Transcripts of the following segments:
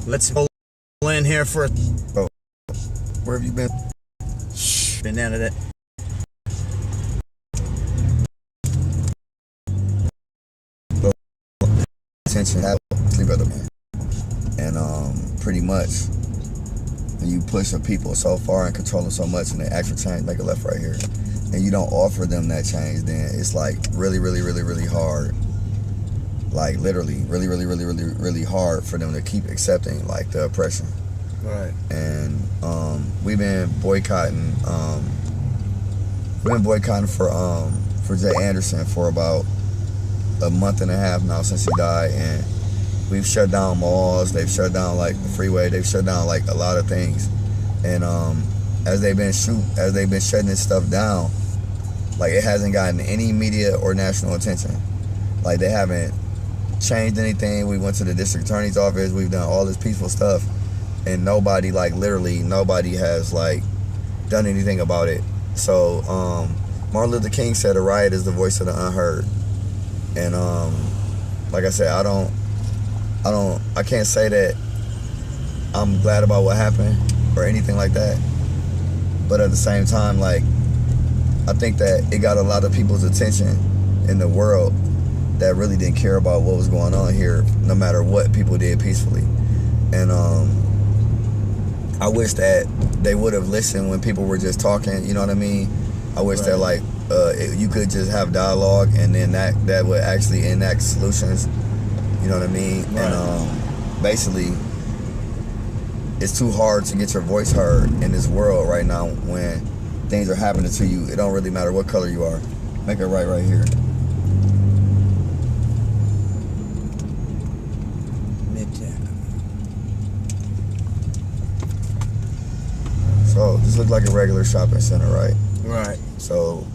Let's pull in here for. Oh, where have you been? Been down to that. Attention, sleep at the man, and pretty much when you push the people so far and control them so much, and they actually change, make a left right here, and you don't offer them that change, then it's like really, really, really, really hard. Like literally, really, really, really, really, really hard for them to keep accepting like the oppression. Right. And we've been boycotting. We've been boycotting for Jay Anderson for about a month and a half now since he died, and we've shut down malls. They've shut down like the freeway. They've shut down like a lot of things. And as they've been shutting this stuff down, like it hasn't gotten any media or national attention. Like they haven't changed anything. We went to the district attorney's office. We've done all this peaceful stuff, and nobody, like literally nobody has like done anything about it. So Martin Luther King said a riot is the voice of the unheard. And like I said, I can't say that I'm glad about what happened or anything like that. But at the same time, like I think that it got a lot of people's attention in the world that really didn't care about what was going on here, no matter what people did peacefully. And I wish that they would have listened when people were just talking, you know what I mean? I wish that like you could just have dialogue, and then that would actually enact solutions, you know what I mean? Right. And basically it's too hard to get your voice heard in this world right now when things are happening to you. It don't really matter what color you are. Make it right here. So this looks like a regular shopping center, right? Right. So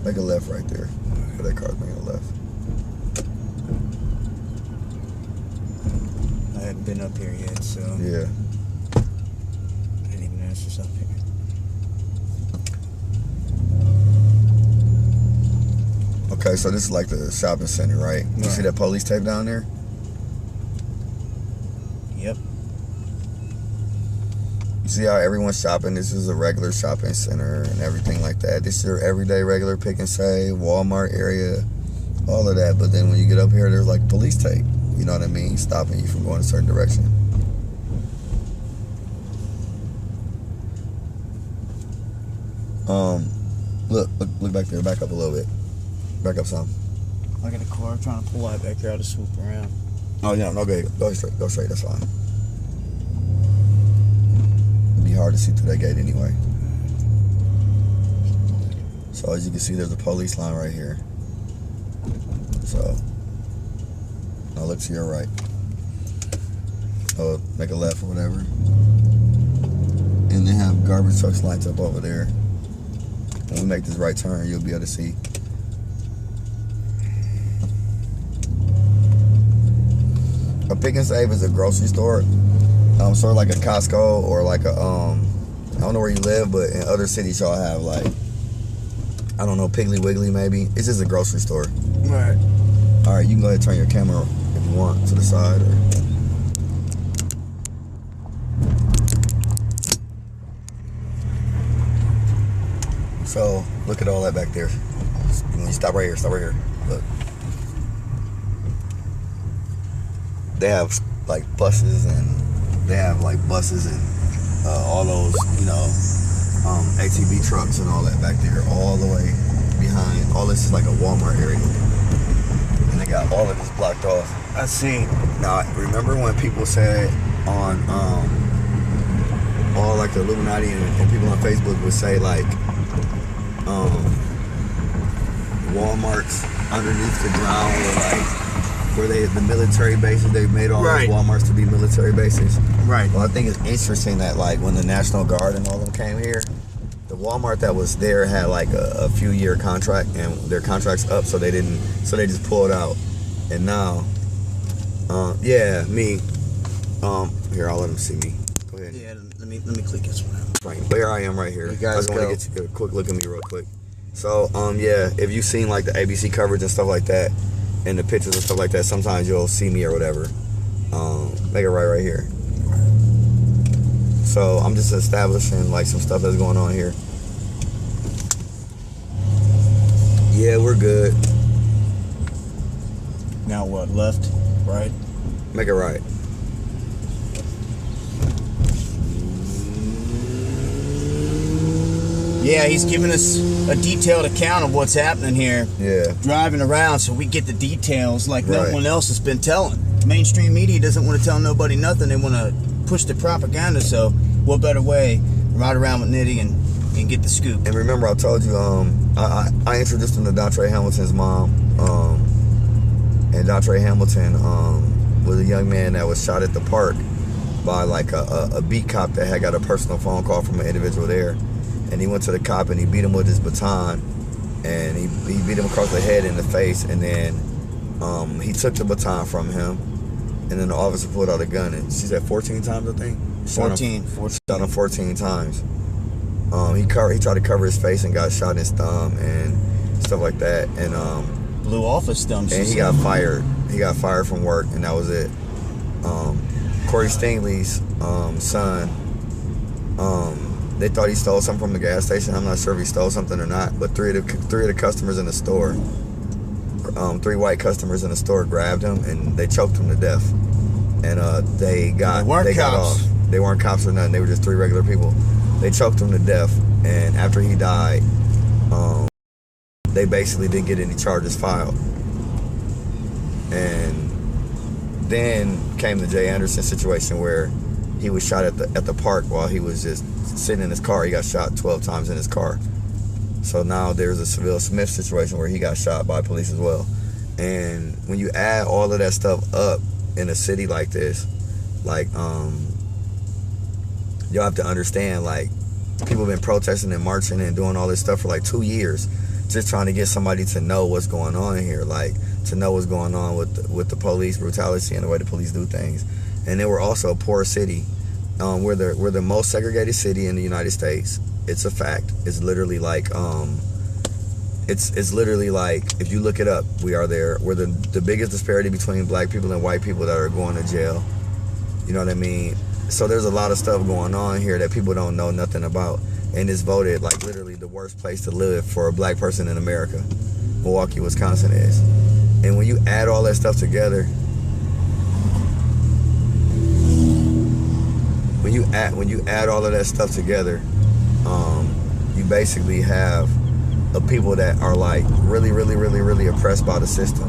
make a left right there. That car's making a left. I hadn't been up here yet, so yeah. I didn't even ask for something. Okay, so this is like the shopping center, right? You see that police tape down there? Yep. You see how everyone's shopping? This is a regular shopping center and everything like that. This is your everyday regular pick and save, Walmart area, all of that. But then when you get up here, there's like police tape. You know what I mean? Stopping you from going a certain direction. Look back there. Back up a little bit. Back up some. I got a car trying to pull out back here. I'll just swoop around. Oh yeah, no, go straight. Go straight. That's fine. It'd be hard to see through that gate anyway. So as you can see, there's a police line right here. So now look to your right. Oh, make a left or whatever. And they have garbage trucks lined up over there. When we make this right turn, you'll be able to see. A Pick and Save is a grocery store, sort of like a Costco or like a I don't know where you live, but in other cities y'all have like, I don't know, Piggly Wiggly maybe. It's just a grocery store. Right. All right, you can go ahead and turn your camera if you want to the side. So look at all that back there. When you stop right here, look. They have like buses and all those, you know, ATV trucks and all that back there, all the way behind. All this is like a Walmart area, and they got all of this blocked off. I see. Now, remember when people said on all like the Illuminati and people on Facebook would say like Walmart's underneath the ground, or like where they the military bases, they've made all those Walmarts to be military bases. Right. Well, I think it's interesting that like when the National Guard and all them came here, the Walmart that was there had like a few year contract, and their contract's up, so they just pulled out. And now here, I'll let them see me. Go ahead. Yeah, let me click this one out. Right, where I am right here. You guys I just want to get a quick look at me real quick. So yeah, if you've seen like the ABC coverage and stuff like that, and the pictures and stuff like that, sometimes you'll see me or whatever. Make it right here. So I'm just establishing like some stuff that's going on here. Yeah, we're good. Now what? Left? Right? Make it right. Yeah, he's giving us a detailed account of what's happening here. Yeah. Driving around so we get the details like no Right. one else has been telling. Mainstream media doesn't want to tell nobody nothing. They want to push the propaganda. So what better way? Ride around with Nitty and get the scoop. And remember, I told you, I introduced him to Dontre Hamilton's mom. And Dontre Hamilton was a young man that was shot at the park by like a beat cop that had got a personal phone call from an individual there. And he went to the cop and he beat him with his baton. And he beat him across the head and the face. And then he took the baton from him. And then the officer pulled out a gun. And she said 14 times, I think? 14. Shot him 14 times. He tried to cover his face and got shot in his thumb and stuff like that. And Blew off his thumb. and he got fired. He got fired from work, and that was it. Corey Stingley's son, they thought he stole something from the gas station. I'm not sure if he stole something or not, but three of the customers in the store, 3 white customers in the store grabbed him and they choked him to death. And they got off. They weren't cops or nothing. They were just 3 regular people. They choked him to death, and after he died, they basically didn't get any charges filed. And then came the Jay Anderson situation where he was shot at the park while he was just sitting in his car. He got shot 12 times in his car. So now there's a Seville Smith situation where he got shot by police as well. And when you add all of that stuff up in a city like this, like y'all have to understand, like, people have been protesting and marching and doing all this stuff for like 2 years, just trying to get somebody to know what's going on here, like to know what's going on with the police brutality and the way the police do things. And they were also a poor city. We're the most segregated city in the United States. It's a fact. It's literally like it's literally like, if you look it up, we are there. We're the biggest disparity between black people and white people that are going to jail. You know what I mean? So there's a lot of stuff going on here that people don't know nothing about. And it's voted like literally the worst place to live for a black person in America. Milwaukee, Wisconsin is. And when you add all that stuff together, when you add all of that stuff together, you basically have a people that are like really, really, really, really oppressed by the system.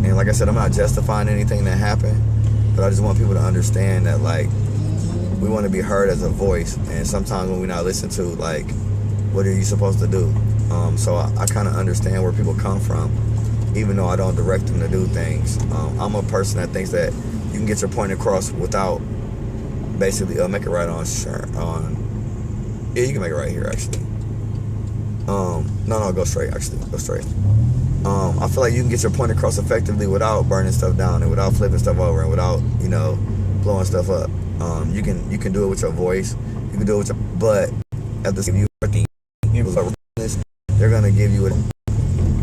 And like I said, I'm not justifying anything that happened, but I just want people to understand that, like, we want to be heard as a voice, and sometimes when we're not listened to, like, what are you supposed to do? So I kind of understand where people come from, even though I don't direct them to do things. I'm a person that thinks that you can get your point across without basically make it right on. Yeah, you can make it right here, actually. No, go straight, actually. Go straight. I feel like you can get your point across effectively without burning stuff down and without flipping stuff over and without, blowing stuff up. You can do it with your voice. You can do it with your, but at the same time, they're gonna give you it,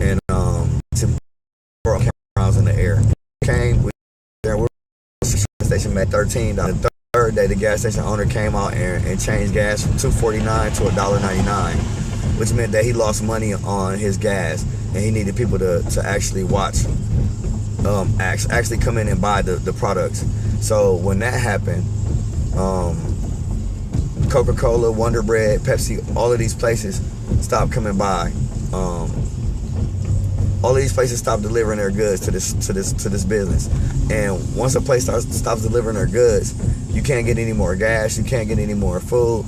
and to cameras in the air. Came, we're station at 13. The third day, the gas station owner came out and changed gas from $2.49 to $1.99, which meant that he lost money on his gas, and he needed people to actually watch, actually come in and buy the products. So when that happened, Coca-Cola, Wonder Bread, Pepsi, all of these places stopped coming by. All of these places stopped delivering their goods to this business. And once a place stops delivering their goods, you can't get any more gas, you can't get any more food,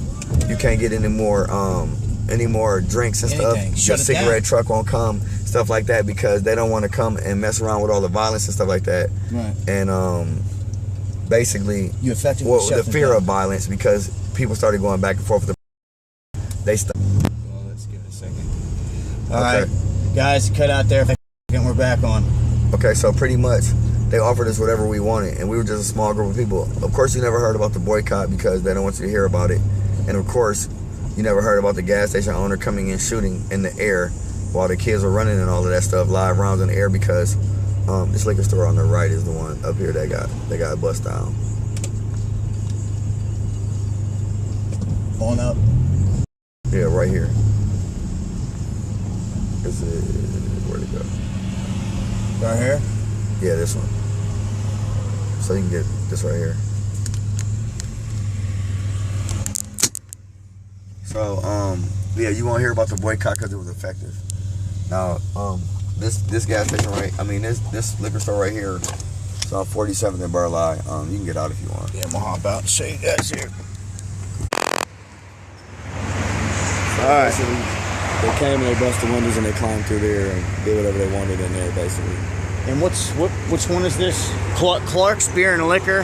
you can't get any more drinks and stuff. Your cigarette truck won't come, stuff like that, because they don't want to come and mess around with all the violence and stuff like that. Right. And basically, you effectively the fear of violence, because people started going back and forth with they stopped. Well, let's give it a second. All right, guys, cut out there. And we're back on. Okay, so pretty much they offered us whatever we wanted, and we were just a small group of people. Of course, you never heard about the boycott because they don't want you to hear about it. And of course, you never heard about the gas station owner coming in shooting in the air while the kids were running and all of that stuff, live rounds in the air, because This liquor store on the right is the one up here that got bust down. On up. Yeah, right here. Is it? Where'd it go? Right here? Yeah, this one. So you can get this right here. So, yeah, you won't hear about the boycott because it was effective. Now, this gas station this liquor store right here, it's on 47th and Burleigh. You can get out if you want. Yeah, I'm gonna hop out and show you guys here. Alright. They came and they bust the windows and they climbed through there and did whatever they wanted in there, basically. And which one is this? Clark's Beer and Liquor.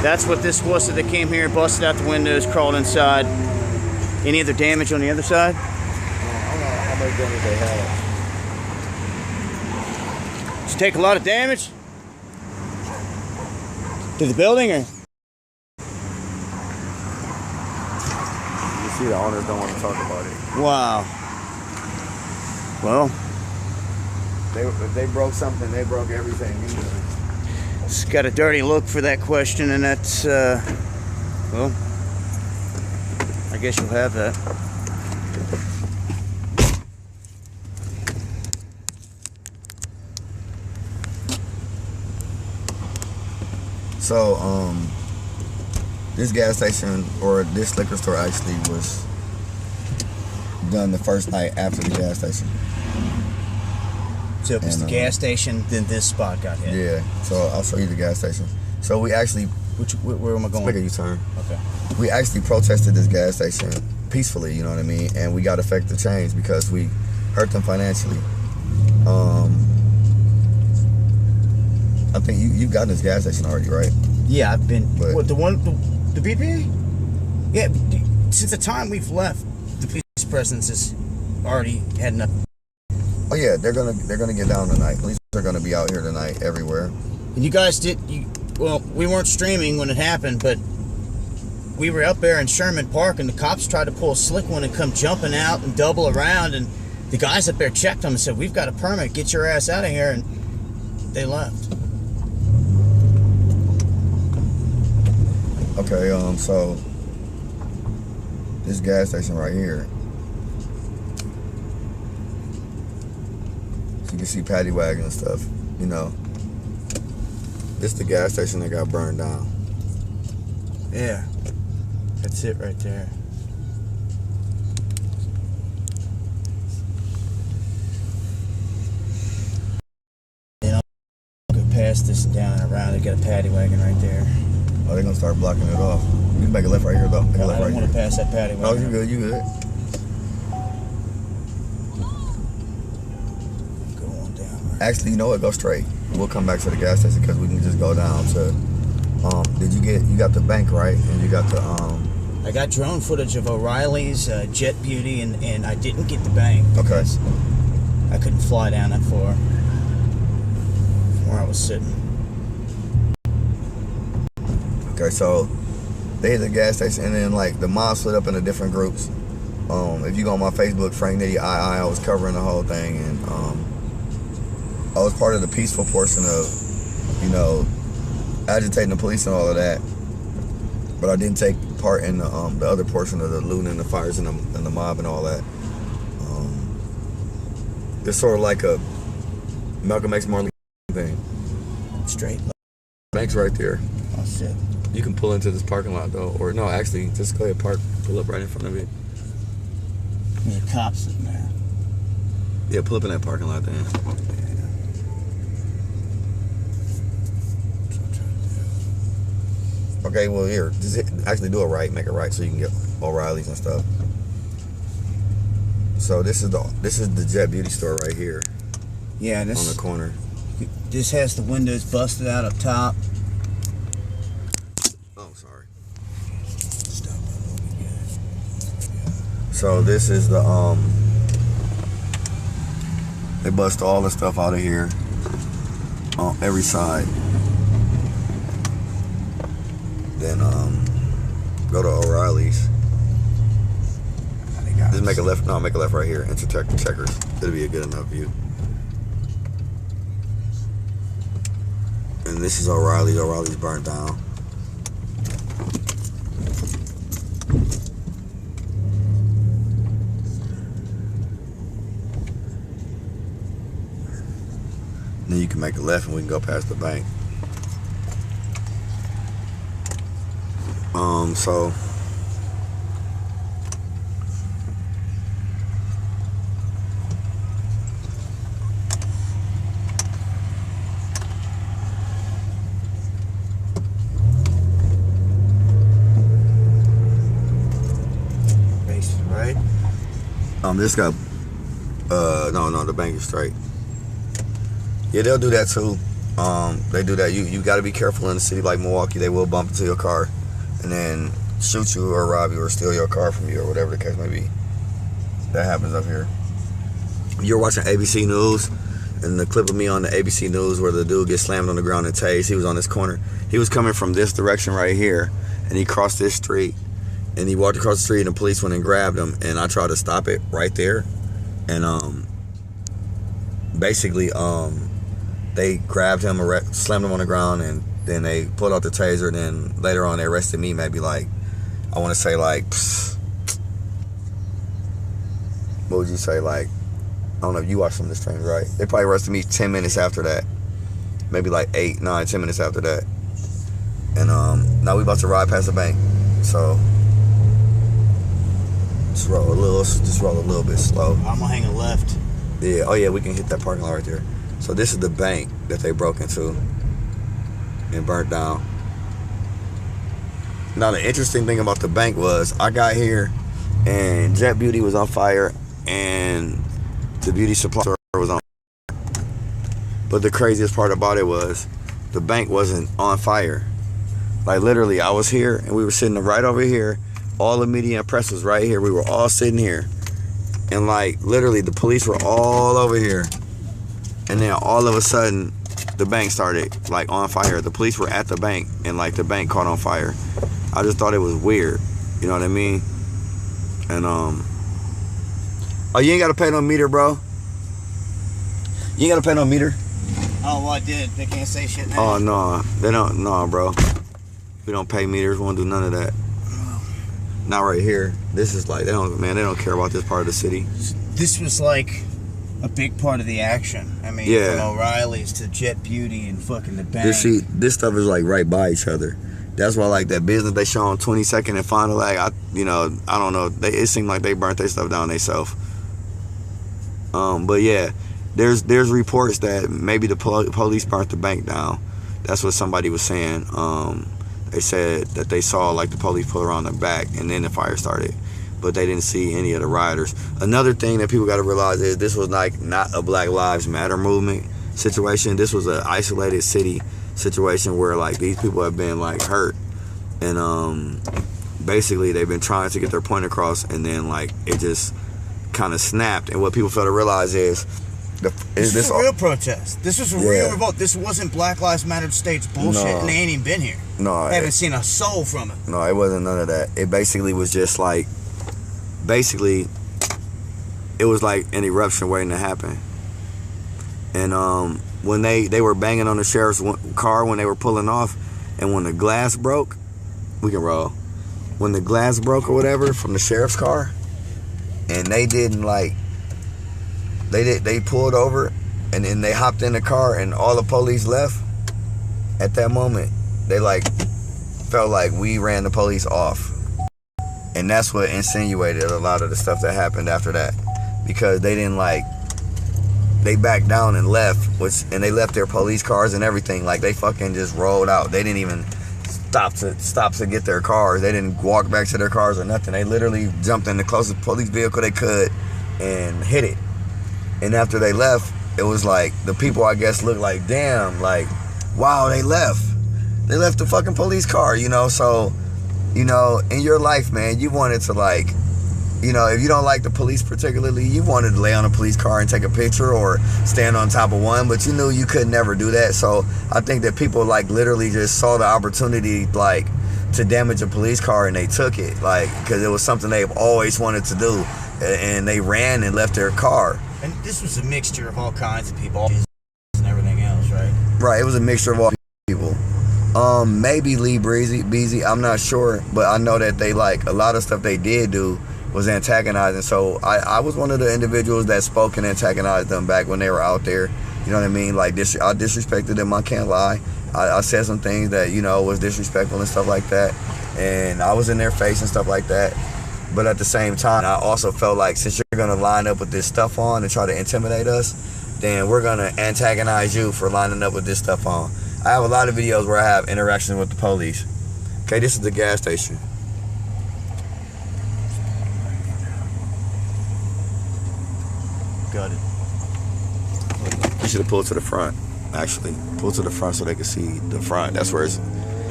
That's what this was. So they came here, busted out the windows, crawled inside. Any other damage on the other side? I don't know how much damage they had. Did you take a lot of damage? To the building, or? You see, the owners don't want to talk about it. Wow. Well, If they broke something, they broke everything. it's got a dirty look for that question, and that's, well, I guess you'll have that. So, this gas station, or this liquor store actually was done the first night after the gas station. So it was the gas station, then this spot got hit. Yeah, so I'll show you the gas station. So we actually, Where am I going? make a U-turn. Okay. We actually protested this gas station peacefully, you know what I mean? And we got effective change because we hurt them financially. I think you've gotten this gas station already, right? Yeah, I've been. But- What, the BP? Yeah, since the time we've left, the police presence is already had enough. Oh yeah, they're gonna get down tonight. Police are gonna be out here tonight everywhere. And you guys well, we weren't streaming when it happened, but we were up there in Sherman Park, and the cops tried to pull a slick one and come jumping out and double around, and the guys up there checked them and said, "We've got a permit. Get your ass out of here," and they left. Okay, so this gas station right here, so you can see paddy wagon and stuff, you know. This is the gas station that got burned down. Yeah, that's it right there. You know, go past this and down and around. They got a paddy wagon right there. Oh, they're gonna start blocking it off. You can make a left right here though. Make a I left don't right want to here. pass that paddy wagon. Oh, you good, you good. Go on down. Right. Actually, you know what? Go straight. We'll come back to the gas station because we can just go down to. You got the bank right, and you got the I got drone footage of O'Reilly's, Jet Beauty, and I didn't get the bank because I couldn't fly down that far from where I was sitting. Okay, so they hit the gas station, and then like the mob split up into different groups. If you go on my Facebook, Frank Nitty, I was covering the whole thing, and I was part of the peaceful portion of, you know, agitating the police and all of that. But I didn't take part in the other portion of the looting and the fires and the mob and all that. It's sort of like a Malcolm X Martin thing. Straight. Bank's right there. Oh shit. You can pull into this parking lot though, or no, actually, just go ahead, pull up right in front of it. There's a cop sitting there. Yeah, pull up in that parking lot then. Okay, well here, just actually do it right, make it right, so you can get O'Reilly's and stuff. So this is the Jet Beauty store right here Yeah, on the corner. This has the windows busted out up top. Oh, sorry. Stop. So this is the they bust all the stuff out of here on every side. Then go to O'Reilly's. Just make a left. No, make a left right here. Intersect the checkers. It'll be a good enough view. And this is O'Reilly's. O'Reilly's burnt down. Then you can make a left and we can go past the bank. So right? This got no, the bank is straight. Yeah, they'll do that too. They do that. You got to be careful in a city like Milwaukee. They will bump into your car and then shoot you or rob you or steal your car from you or whatever the case may be. That happens up here. You're watching ABC News, and the clip of me on the ABC News where the dude gets slammed on the ground and tased. He was on this corner. He was coming from this direction right here, and he crossed this street, and he walked across the street, and the police went and grabbed him, and I tried to stop it right there, and basically they grabbed him, slammed him on the ground, and then they pulled out the taser, and then later on they arrested me maybe like, I want to say like, what would you say, like, I don't know if you watched some of the streams, right? They probably arrested me 10 minutes after that. Maybe like 8, 9, 10 minutes after that. And now we about to ride past the bank. So just roll a little bit slow. I'm gonna hang a left. Yeah, oh yeah, we can hit that parking lot right there. So this is the bank that they broke into and burnt down. Now the interesting thing about the bank was I got here and Jet Beauty was on fire and the beauty supply store was on fire. But the craziest part about it was the bank wasn't on fire. Like literally I was here and we were sitting right over here. All the media and press was right here. We were all sitting here. And like literally the police were all over here. And then all of a sudden the bank started like on fire. The police were at the bank and like the bank caught on fire. I just thought it was weird. You know what I mean? And oh, you ain't gotta pay no meter, bro. You ain't gotta pay no meter. Oh, well, I did. They can't say shit now. Oh no, they don't. No, bro. We don't pay meters. We won't do none of that. Not right here. This is like they don't care about this part of the city. This was like a big part of the action. I mean, Yeah. from O'Reilly's to Jet Beauty and fucking the bank. This stuff is like right by each other. That's why like that business they show on 22nd and Fond du Lac, I don't know. It seemed like they burnt their stuff down themselves. But yeah, there's reports that maybe the police burnt the bank down. That's what somebody was saying. They said that they saw like the police pull around the back and then the fire started, but they didn't see any of the rioters. Another thing that people got to realize is this was like not a Black Lives Matter movement situation. This was an isolated city situation where like these people have been like hurt, and basically they've been trying to get their point across, and then like it just kind of snapped. And what people fail to realize is this was a real protest. This was a real revolt. This wasn't Black Lives Matter states bullshit, No. and they ain't even been here. No, They haven't seen a soul from it. No, it wasn't none of that. It basically was just like, it was like an eruption waiting to happen. And when they were banging on the sheriff's car when they were pulling off, and when the glass broke, we can roll. When the glass broke or whatever from the sheriff's car, and they didn't like, they pulled over, and then they hopped in the car, and all the police left. At that moment, they like felt like we ran the police off. And that's what insinuated a lot of the stuff that happened after that. Because they didn't like, they backed down and left, and they left their police cars and everything. Like they fucking just rolled out. They didn't even stop to get their cars. They didn't walk back to their cars or nothing. They literally jumped in the closest police vehicle they could and hit it. And after they left, it was like the people I guess looked like, damn, like, wow, they left. They left the fucking police car, you know. So, you know, in your life, man, you wanted to like, you know, if you don't like the police particularly, you wanted to lay on a police car and take a picture or stand on top of one, but you knew you could never do that. So I think that people like literally just saw the opportunity like to damage a police car and they took it, like, because it was something they've always wanted to do, and they ran and left their car. And this was a mixture of all kinds of people and everything else, right? Right, it was a mixture of all Maybe Lee Beasy, I'm not sure, but I know that they like a lot of stuff they did do was antagonizing. So I was one of the individuals that spoke and antagonized them back when they were out there. You know what I mean? Like I disrespected them. I can't lie. I said some things that, you know, was disrespectful and stuff like that, and I was in their face and stuff like that. But at the same time, I also felt like since you're gonna line up with this stuff on and try to intimidate us, then we're gonna antagonize you for lining up with this stuff on. I have a lot of videos where I have interactions with the police. Okay, this is the gas station. Got it. You should have pulled to the front. Actually, pull to the front so they can see the front. That's where it's.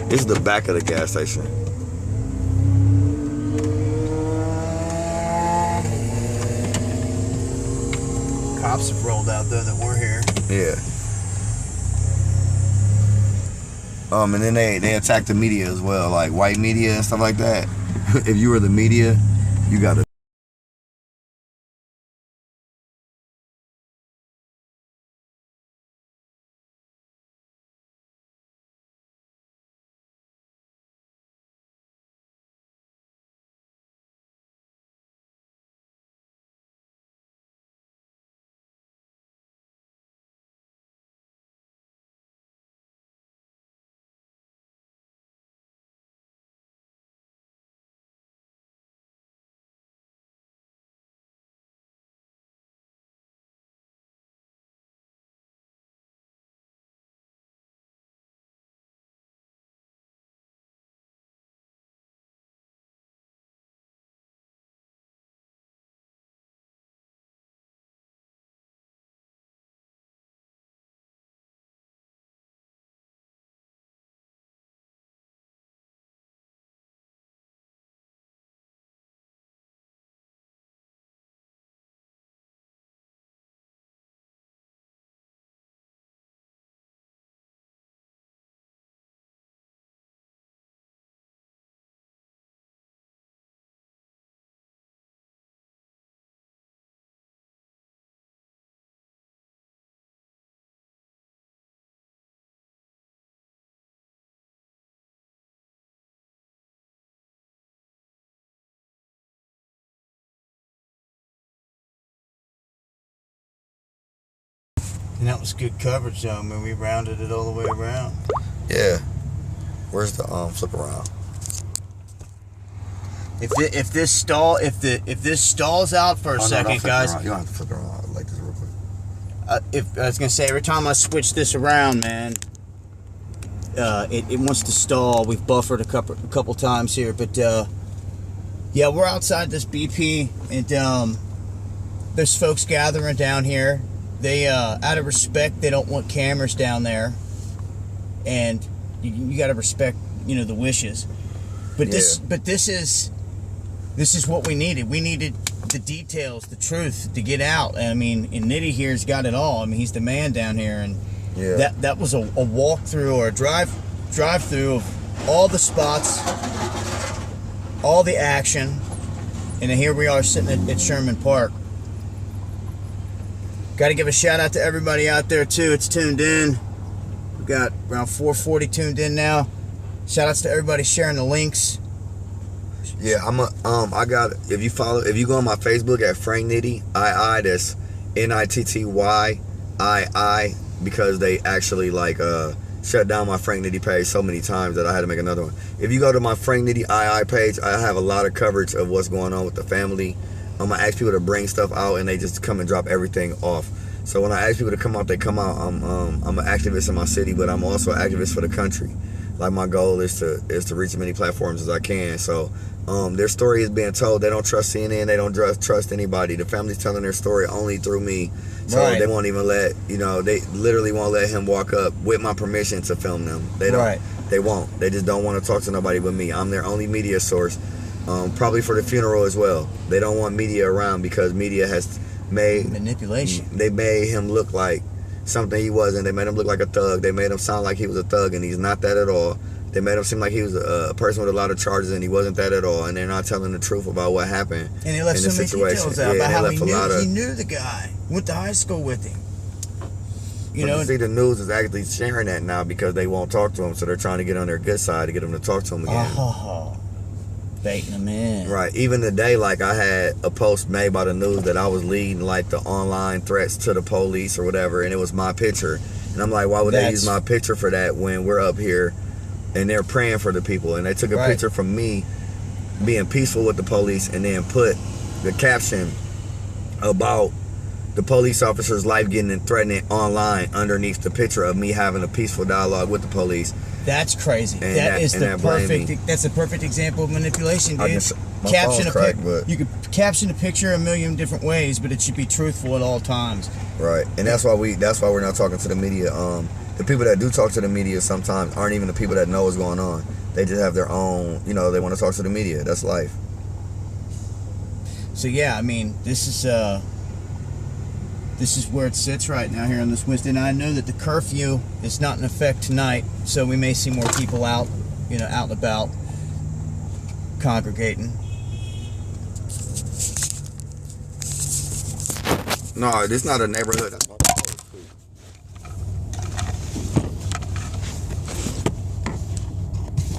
This is the back of the gas station. Cops have rolled out though that we're here. Yeah. And then they attack the media as well, like white media and stuff like that. If you were the media, you gotta. And that was good coverage though. I mean, we rounded it all the way around. Yeah. Where's the flip around? If this stalls out for a second, guys. You don't have to flip it around. I like this real quick. If I was gonna say, every time I switch this around, man, it wants to stall. We've buffered a couple times here, but yeah, we're outside this BP, and there's folks gathering down here. They out of respect, they don't want cameras down there, and you got to respect, you know, the wishes. But this is what we needed. We needed the details, the truth to get out. I mean, and Nitty here's got it all. I mean, he's the man down here, and that was a walkthrough or a drive-through of all the spots, all the action, and then here we are sitting at Sherman Park. Got to give a shout out to everybody out there too. It's tuned in. We've got around 440 tuned in now. Shout outs to everybody sharing the links. Yeah, if you go on my Facebook at Frank Nitty, that's NITTYII, because they actually shut down my Frank Nitty page so many times that I had to make another one. If you go to my Frank Nitty II page, I have a lot of coverage of what's going on with the family. I ask people to bring stuff out, and they just come and drop everything off. So when I ask people to come out, they come out. I'm an activist in my city, but I'm also an activist for the country. Like, my goal is to reach as many platforms as I can. So their story is being told. They don't trust CNN. They don't trust anybody. The family's telling their story only through me. So they won't even they literally won't let him walk up with my permission to film them. They don't. Right. They won't. They just don't want to talk to nobody but me. I'm their only media source. Probably for the funeral as well. They don't want media around because media has made manipulation. They made him look like something he wasn't. They made him look like a thug. They made him sound like he was a thug, and he's not that at all. They made him seem like he was a person with a lot of charges, and he wasn't that at all. And they're not telling the truth about what happened. And they left so many details out about how he knew the guy. Went to high school with him. you know. See, the news is actually sharing that now because they won't talk to them, so they're trying to get on their good side to get them to talk to them again. Oh, baiting them in. Right. Even today, like, I had a post made by the news that I was leading, like, the online threats to the police or whatever, and it was my picture. And I'm like, why would they use my picture for that when we're up here and they're praying for the people? And they took a picture from me being peaceful with the police and then put the caption about the police officer's life getting threatened online underneath the picture of me having a peaceful dialogue with the police. That's crazy. And that's a perfect example of manipulation, dude. You could caption a picture a million different ways, but it should be truthful at all times. Right. And that's why we're not talking to the media. The people that do talk to the media sometimes aren't even the people that know what's going on. They just have their own, you know, they want to talk to the media. That's life. So yeah, I mean, this is where it sits right now here on this Wednesday. And I know that the curfew is not in effect tonight, so we may see more people out, you know, out and about, congregating. No, this is not a neighborhood. That's my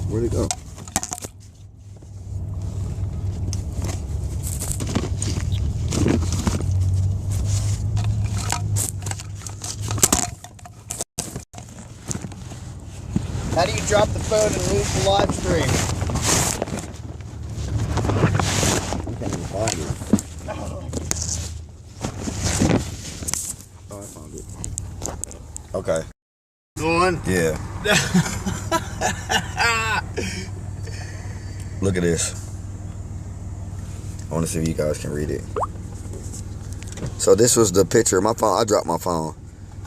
Where'd it go? How do you drop the phone and lose the live stream? I can't even find it. Oh, I found it. Okay. Going? Yeah. Look at this. I want to see if you guys can read it. So this was the picture. My phone, I dropped my phone.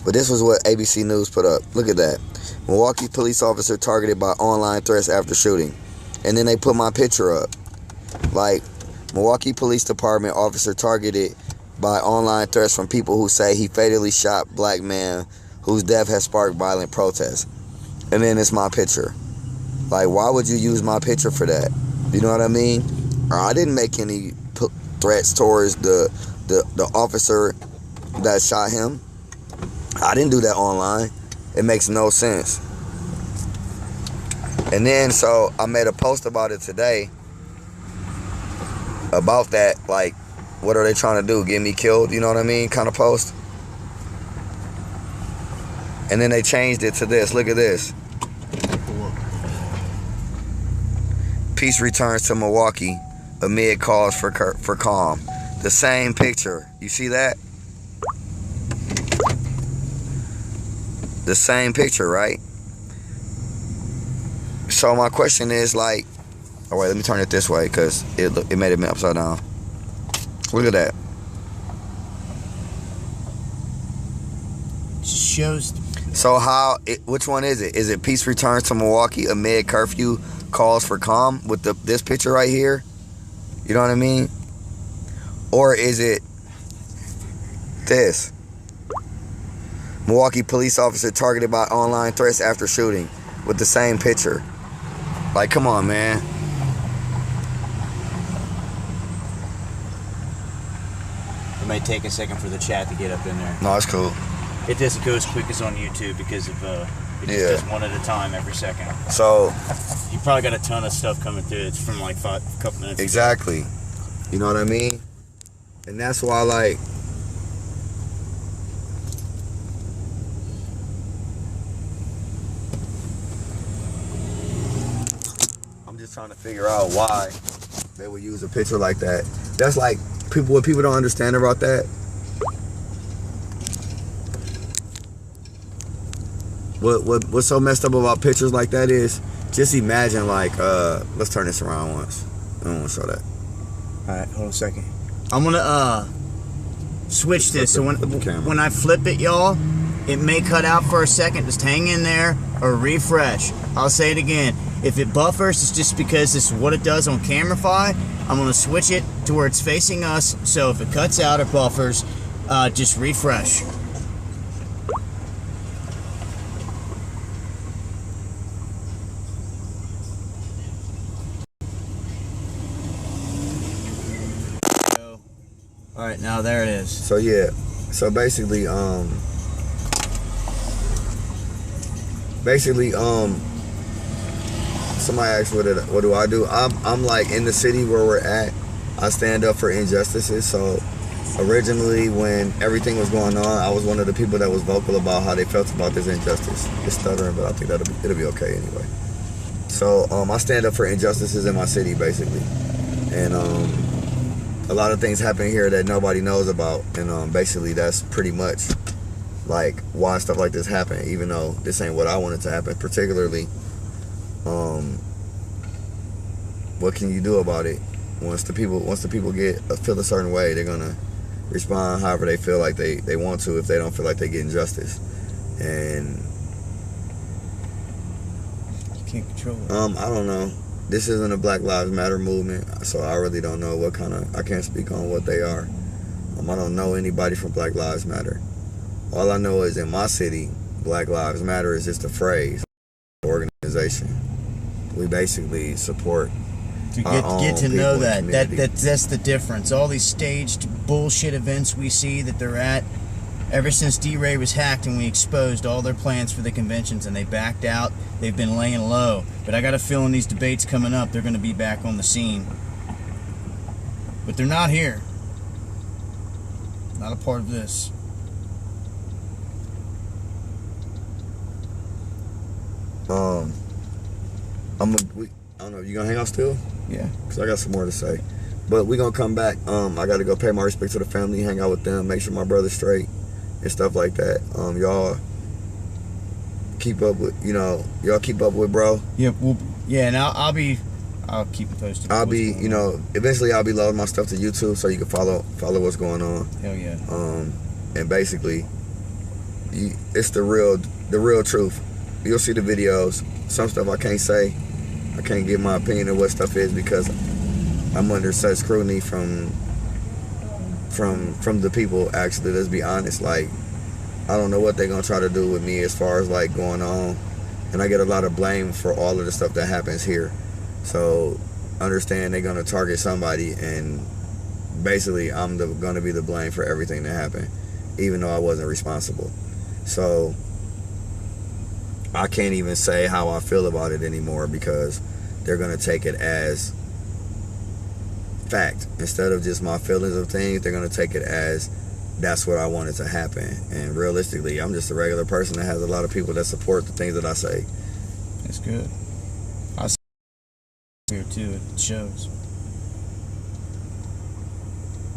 But this was what ABC News put up. Look at that. Milwaukee police officer targeted by online threats after shooting. And then they put my picture up. Like, Milwaukee Police Department officer targeted by online threats from people who say he fatally shot black man whose death has sparked violent protests. And then it's my picture. Like, why would you use my picture for that? You know what I mean? Or I didn't make any threats towards the officer that shot him. I didn't do that online. It makes no sense. And then, so I made a post about it today. About that, like, what are they trying to do? Get me killed? You know what I mean? Kind of post. And then they changed it to this. Look at this. Peace returns to Milwaukee amid calls for calm. The same picture. You see that? The same picture, right? So my question is, like, oh wait, let me turn it this way because it made it upside down. Look at that. Shows. So which one is it? Is it peace returns to Milwaukee amid curfew calls for calm with this picture right here? You know what I mean? Or is it this? Milwaukee police officer targeted by online threats after shooting with the same picture. Like, come on, man. It may take a second for the chat to get up in there. No, it's cool. It doesn't go as quick as on YouTube because of it just does one at a time every second. So you probably got a ton of stuff coming through. It's from like a couple minutes. Exactly. You know what I mean? And that's why, like, I'm just trying to figure out why they would use a picture like that. That's like what people don't understand about that. What's so messed up about pictures like that is, just imagine, like, let's turn this around once. I don't want to show that. Alright, hold on a second. I'm gonna switch this. So when I flip it, y'all, it may cut out for a second. Just hang in there or refresh. I'll say it again. If it buffers, it's just because this is what it does on Camerify. I'm gonna switch it to where it's facing us. So if it cuts out or buffers, just refresh. All right, now there it is. So yeah, so basically, basically, somebody asked what do I do? I'm like in the city where we're at. I stand up for injustices. So originally, when everything was going on, I was one of the people that was vocal about how they felt about this injustice. It's stuttering, but I think it'll be okay anyway. So I stand up for injustices in my city, basically, and a lot of things happen here that nobody knows about, and basically that's pretty much like why stuff like this happen, even though this ain't what I wanted to happen. Particularly, what can you do about it? Once the people feel a certain way, they're gonna respond however they feel like they want to if they don't feel like they're getting justice. And you can't control it. I don't know. This isn't a Black Lives Matter movement, so I really don't know I can't speak on what they are. I don't know anybody from Black Lives Matter. All I know is in my city, Black Lives Matter is just a phrase, organization. We basically support to get to know that's the difference. All these staged bullshit events we see that they're at, ever since D-Ray was hacked and we exposed all their plans for the conventions and they backed out, they've been laying low. But I got a feeling these debates coming up, they're going to be back on the scene. But they're not here. Not a part of this. I don't know, you gonna hang out still? Yeah. Because I got some more to say. But we gonna come back. I gotta go pay my respect to the family, hang out with them, make sure my brother's straight and stuff like that. Y'all keep up with, bro. Yeah, and I'll keep you posted. Eventually I'll be loading my stuff to YouTube so you can follow what's going on. Hell yeah. And basically, it's the real truth. You'll see the videos. Some stuff I can't say. I can't give my opinion of what stuff is because I'm under such scrutiny from the people. Actually, let's be honest. Like, I don't know what they're gonna try to do with me as far as like going on, and I get a lot of blame for all of the stuff that happens here. So understand they're gonna target somebody, and basically I'm gonna be the blame for everything that happened, even though I wasn't responsible. So I can't even say how I feel about it anymore because they're going to take it as fact. Instead of just my feelings of things, they're going to take it as that's what I wanted to happen. And realistically, I'm just a regular person that has a lot of people that support the things that I say. That's good. I see here too, it shows.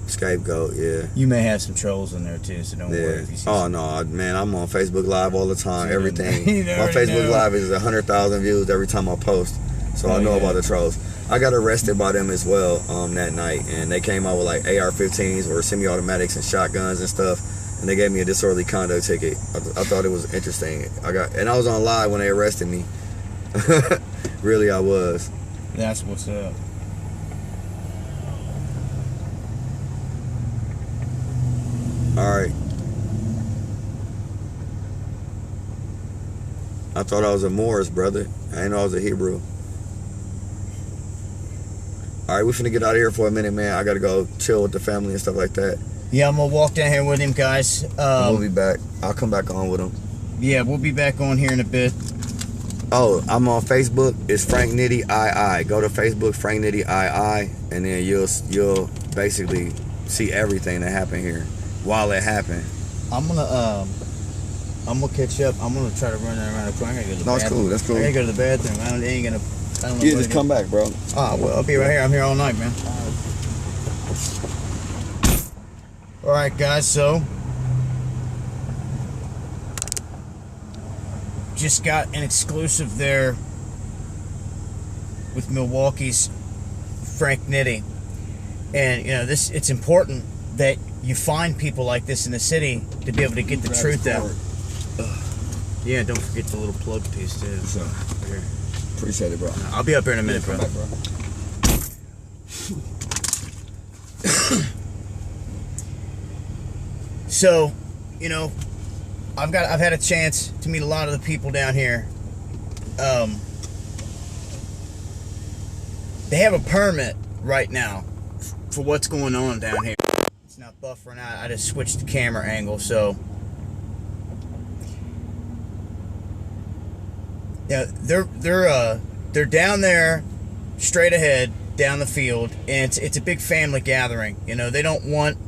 Scapegoat, yeah. You may have some trolls in there too, so don't worry if you see no, man, I'm on Facebook Live all the time, everything. My know. Facebook Live is 100,000 views every time I post, so I know about the trolls. I got arrested by them as well that night, and they came out with like AR-15s or semi-automatics and shotguns and stuff, and they gave me a disorderly conduct ticket. I thought it was interesting. I was on live when they arrested me. Really, I was. That's what's up. Alright. I thought I was a Morris, brother. I didn't know I was a Hebrew. Alright, we finna get out of here for a minute, man. I gotta go chill with the family and stuff like that. Yeah, I'm gonna walk down here with him, guys. We'll be back. I'll come back on with him. Yeah, we'll be back on here in a bit. Oh, I'm on Facebook. It's Frank Nitty II. Go to Facebook, Frank Nitty II, and then you'll basically see everything that happened here. While it happened, I'm gonna catch up. I'm gonna try to run around the corner. I gotta go to the bathroom. That's cool. That's cool. I gotta go to the bathroom. I don't know. You just come back, bro. Oh, well, I'll be right here. I'm here all night, man. All right, guys. So, just got an exclusive there with Milwaukee's Frank Nitty, and it's important that you find people like this in the city to be able to get the truth out. Yeah, don't forget the little plug piece too. Sure. Here. Appreciate it, bro. I'll be up here in a minute, bro. Come back, bro. So, I've had a chance to meet a lot of the people down here. They have a permit right now for what's going on down here. It's not buffering out. I just switched the camera angle, so Yeah, they're down there, straight ahead down the field, and it's a big family gathering. You know, they don't want,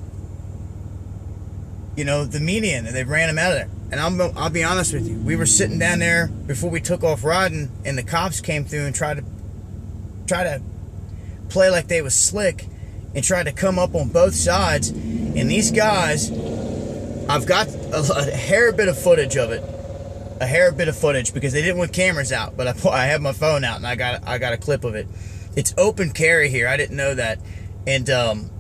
you know, the median, and they ran them out of there. And I'll be honest with you, we were sitting down there before we took off riding, and the cops came through and tried to play like they was slick and tried to come up on both sides. And these guys, I've got a hair bit of footage of it. A hair bit of footage because they didn't want cameras out, but I have my phone out and I got a clip of it. It's open carry here. I didn't know that. And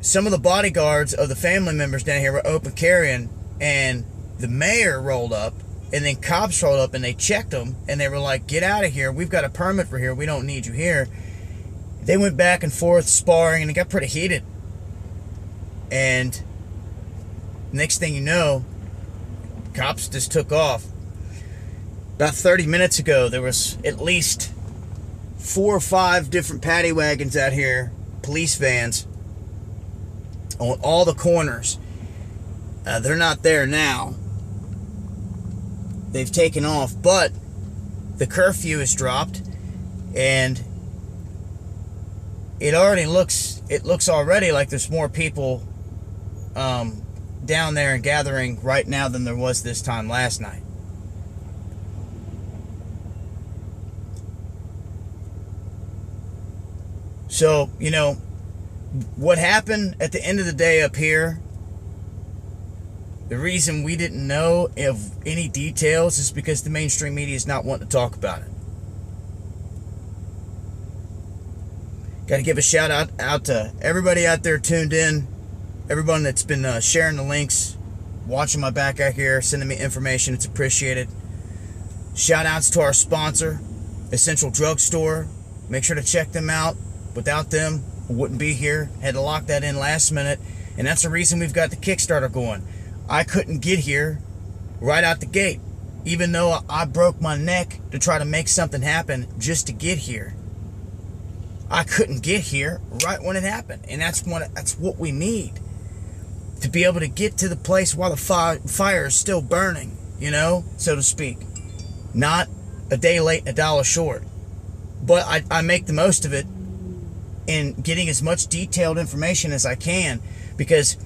some of the bodyguards of the family members down here were open carrying, and the mayor rolled up, and then cops rolled up and they checked them, and they were like, "Get out of here. We've got a permit for here. We don't need you here." They went back and forth sparring, and it got pretty heated. And next thing you know, cops just took off. About 30 minutes ago, there was at least 4 or 5 different paddy wagons out here, police vans, on all the corners. They're not there now. They've taken off, but the curfew is dropped, and it looks already like there's more people down there and gathering right now than there was this time last night. So, you know, what happened at the end of the day up here, the reason we didn't know of any details is because the mainstream media is not wanting to talk about it. Got to give a shout out to everybody out there tuned in, everyone that's been sharing the links, watching my back out here, sending me information. It's appreciated. Shout outs to our sponsor, Essential Drugstore. Make sure to check them out. Without them, we wouldn't be here. Had to lock that in last minute, and that's the reason we've got the Kickstarter going. I couldn't get here right out the gate, even though I broke my neck to try to make something happen just to get here. I couldn't get here right when it happened, and that's what we need, to be able to get to the place while the fire is still burning, you know, so to speak. Not a day late and a dollar short. But I make the most of it in getting as much detailed information as I can, because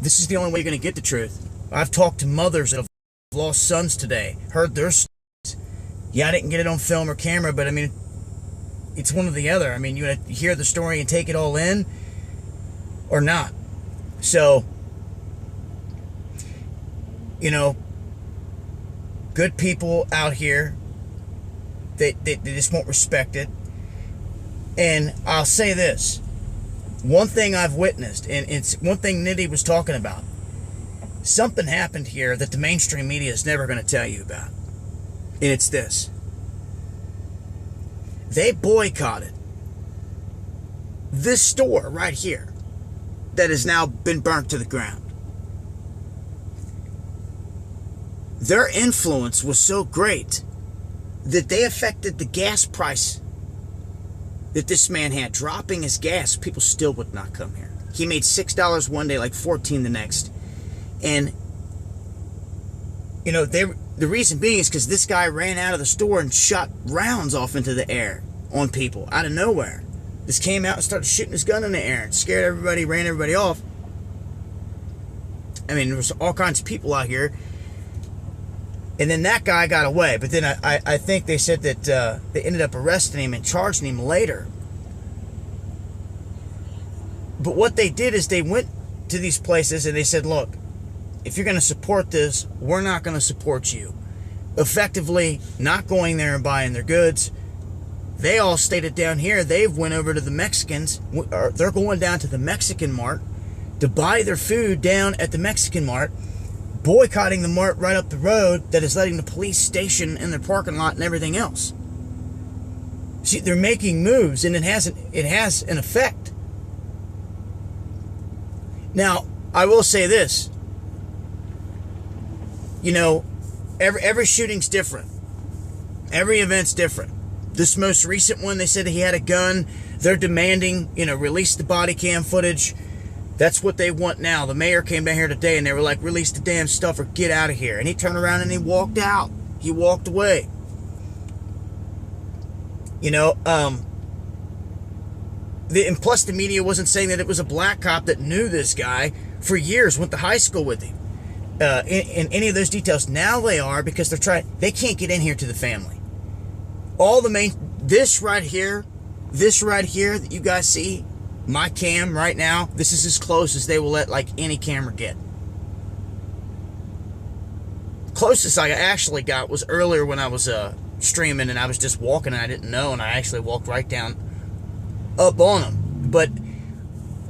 this is the only way you're going to get the truth. I've talked to mothers that have lost sons today, heard their stories. Yeah, I didn't get it on film or camera, but I mean, it's one or the other. I mean, you have to hear the story and take it all in, or not. So, you know, good people out here, they just won't respect it. And I'll say this, one thing I've witnessed, and it's one thing Nitty was talking about, something happened here that the mainstream media is never going to tell you about. And it's this. They boycotted this store right here that has now been burnt to the ground. Their influence was so great that they affected the gas price that this man had. Dropping his gas, people still would not come here. He made $6 one day, like $14 the next. And, you know, the reason being is because this guy ran out of the store and shot rounds off into the air on people out of nowhere. Just came out and started shooting his gun in the air and scared everybody, ran everybody off. I mean, there was all kinds of people out here. And then that guy got away. But then I think they said that they ended up arresting him and charging him later. But what they did is they went to these places and they said, look, if you're going to support this, we're not going to support you. Effectively not going there and buying their goods. They all stated down here, they've went over to the Mexicans, or they're going down to the Mexican mart to buy their food down at the Mexican mart, boycotting the mart right up the road that is letting the police station in their parking lot and everything else. See, they're making moves, and it has an effect. Now, I will say this. You know, every shooting's different. Every event's different. This most recent one, they said he had a gun. They're demanding, you know, release the body cam footage. That's what they want now. The mayor came down here today and they were like, release the damn stuff or get out of here. And he turned around and he walked out. He walked away. You know, and plus the media wasn't saying that it was a black cop that knew this guy for years, went to high school with him. In any of those details. Now they are, because they can't get in here to the family. This right here that you guys see, my cam right now, this is as close as they will let like any camera get. Closest I actually got was earlier when I was streaming and I was just walking and I didn't know, and I actually walked right down up on them. But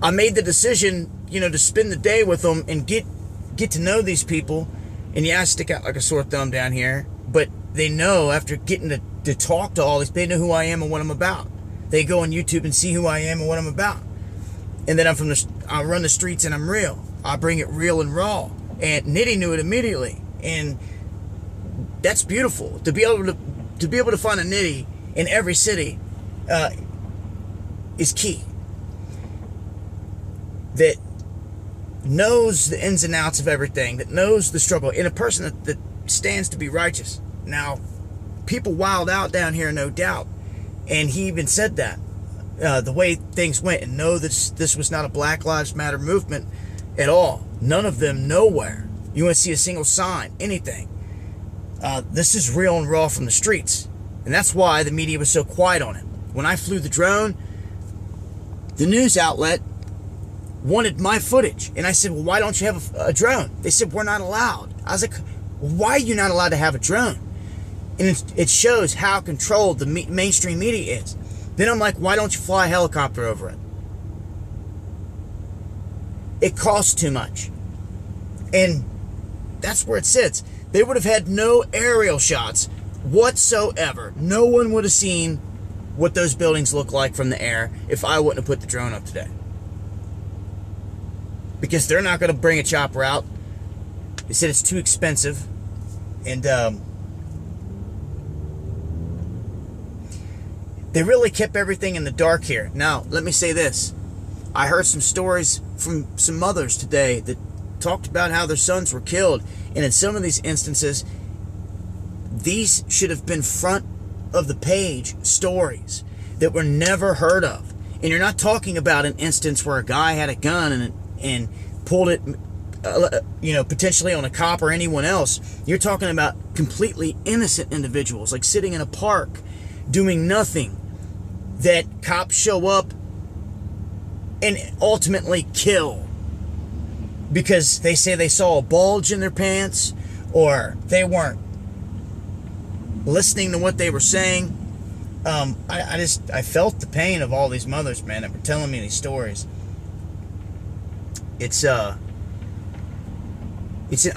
I made the decision, you know, to spend the day with them and get to know these people. And yeah, I stick out like a sore thumb down here, but they know, after getting to talk to all these, they know who I am and what I'm about. They go on YouTube and see who I am and what I'm about. And then I run the streets and I'm real. I bring it real and raw. And Nitty knew it immediately. And that's beautiful. To be able to find a Nitty in every city is key. That knows the ins and outs of everything, that knows the struggle, and a person that stands to be righteous. Now, people wild out down here, no doubt, and he even said that the way things went, and know that this was not a Black Lives Matter movement at all. None of them, nowhere. You want to see a single sign, anything. This is real and raw from the streets, and that's why the media was so quiet on it. When I flew the drone, the news outlet wanted my footage. And I said, well, why don't you have a drone? They said, we're not allowed. I was like, why are you not allowed to have a drone? And it shows how controlled the mainstream media is. Then I'm like, why don't you fly a helicopter over it? It costs too much. And that's where it sits. They would have had no aerial shots whatsoever. No one would have seen what those buildings look like from the air if I wouldn't have put the drone up today. Because they're not going to bring a chopper out. They said it's too expensive. And they really kept everything in the dark here. Now, let me say this. I heard some stories from some mothers today that talked about how their sons were killed. And in some of these instances, these should have been front of the page stories that were never heard of. And you're not talking about an instance where a guy had a gun and pulled it, potentially on a cop or anyone else. You're talking about completely innocent individuals, like sitting in a park, doing nothing, that cops show up and ultimately kill because they say they saw a bulge in their pants, or they weren't listening to what they were saying. I felt the pain of all these mothers, man, that were telling me these stories. It's an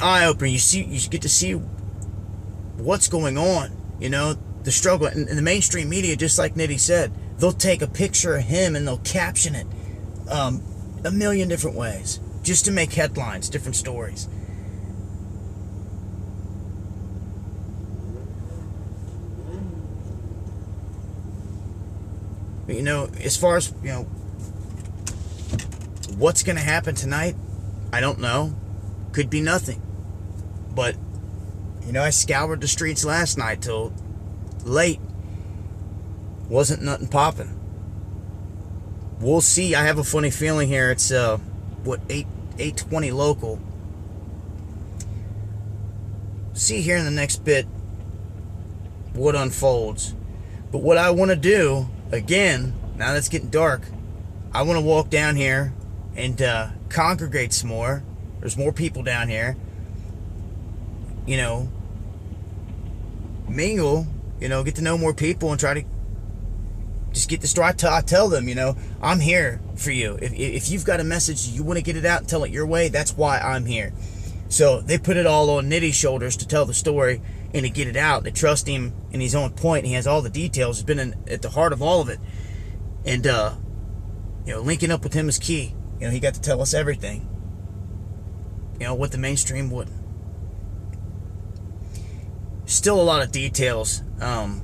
eye-opener. You get to see what's going on, the struggle. And the mainstream media, just like Nitty said, they'll take a picture of him and they'll caption it a million different ways just to make headlines, different stories. But, as far as, what's going to happen tonight, I don't know. Could be nothing. But, I scoured the streets last night till late. Wasn't nothing popping. We'll see. I have a funny feeling here. It's, 8:20 local. See here in the next bit what unfolds. But what I want to do, again, now that it's getting dark, I want to walk down here and congregate some more. There's more people down here. Mingle, get to know more people and try to just get the story. I tell them, I'm here for you. If you've got a message, you want to get it out and tell it your way, that's why I'm here. So they put it all on Nitty's shoulders to tell the story and to get it out. They trust him, and he's on point. He has all the details. He's been at the heart of all of it. And, linking up with him is key. He got to tell us everything. What the mainstream wouldn't. Still a lot of details. I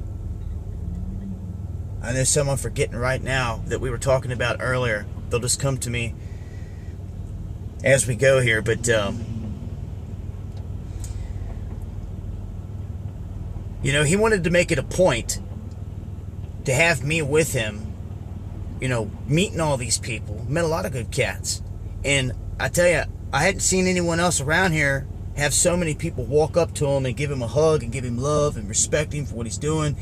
know some I'm forgetting right now that we were talking about earlier. They'll just come to me as we go here. But You know, he wanted to make it a point to have me with him, you know, meeting all these people. Met a lot of good cats. And I tell you, I hadn't seen anyone else around here have so many people walk up to him and give him a hug and give him love and respect him for what he's doing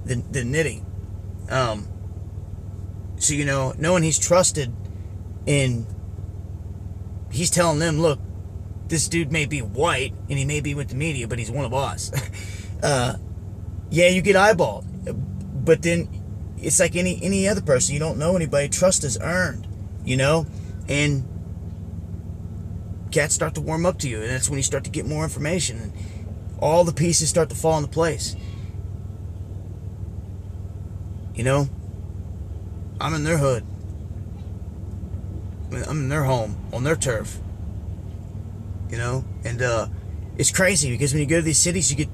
than Nitty. So, you know, knowing he's trusted and he's telling them, look, this dude may be white and he may be with the media, but he's one of us. Yeah, you get eyeballed. But then it's like any other person. You don't know anybody. Trust is earned, you know? And cats start to warm up to you, and that's when you start to get more information, and all the pieces start to fall into place. You know, I'm in their hood. I'm in their home, on their turf. You know, and it's crazy because when you go to these cities, you get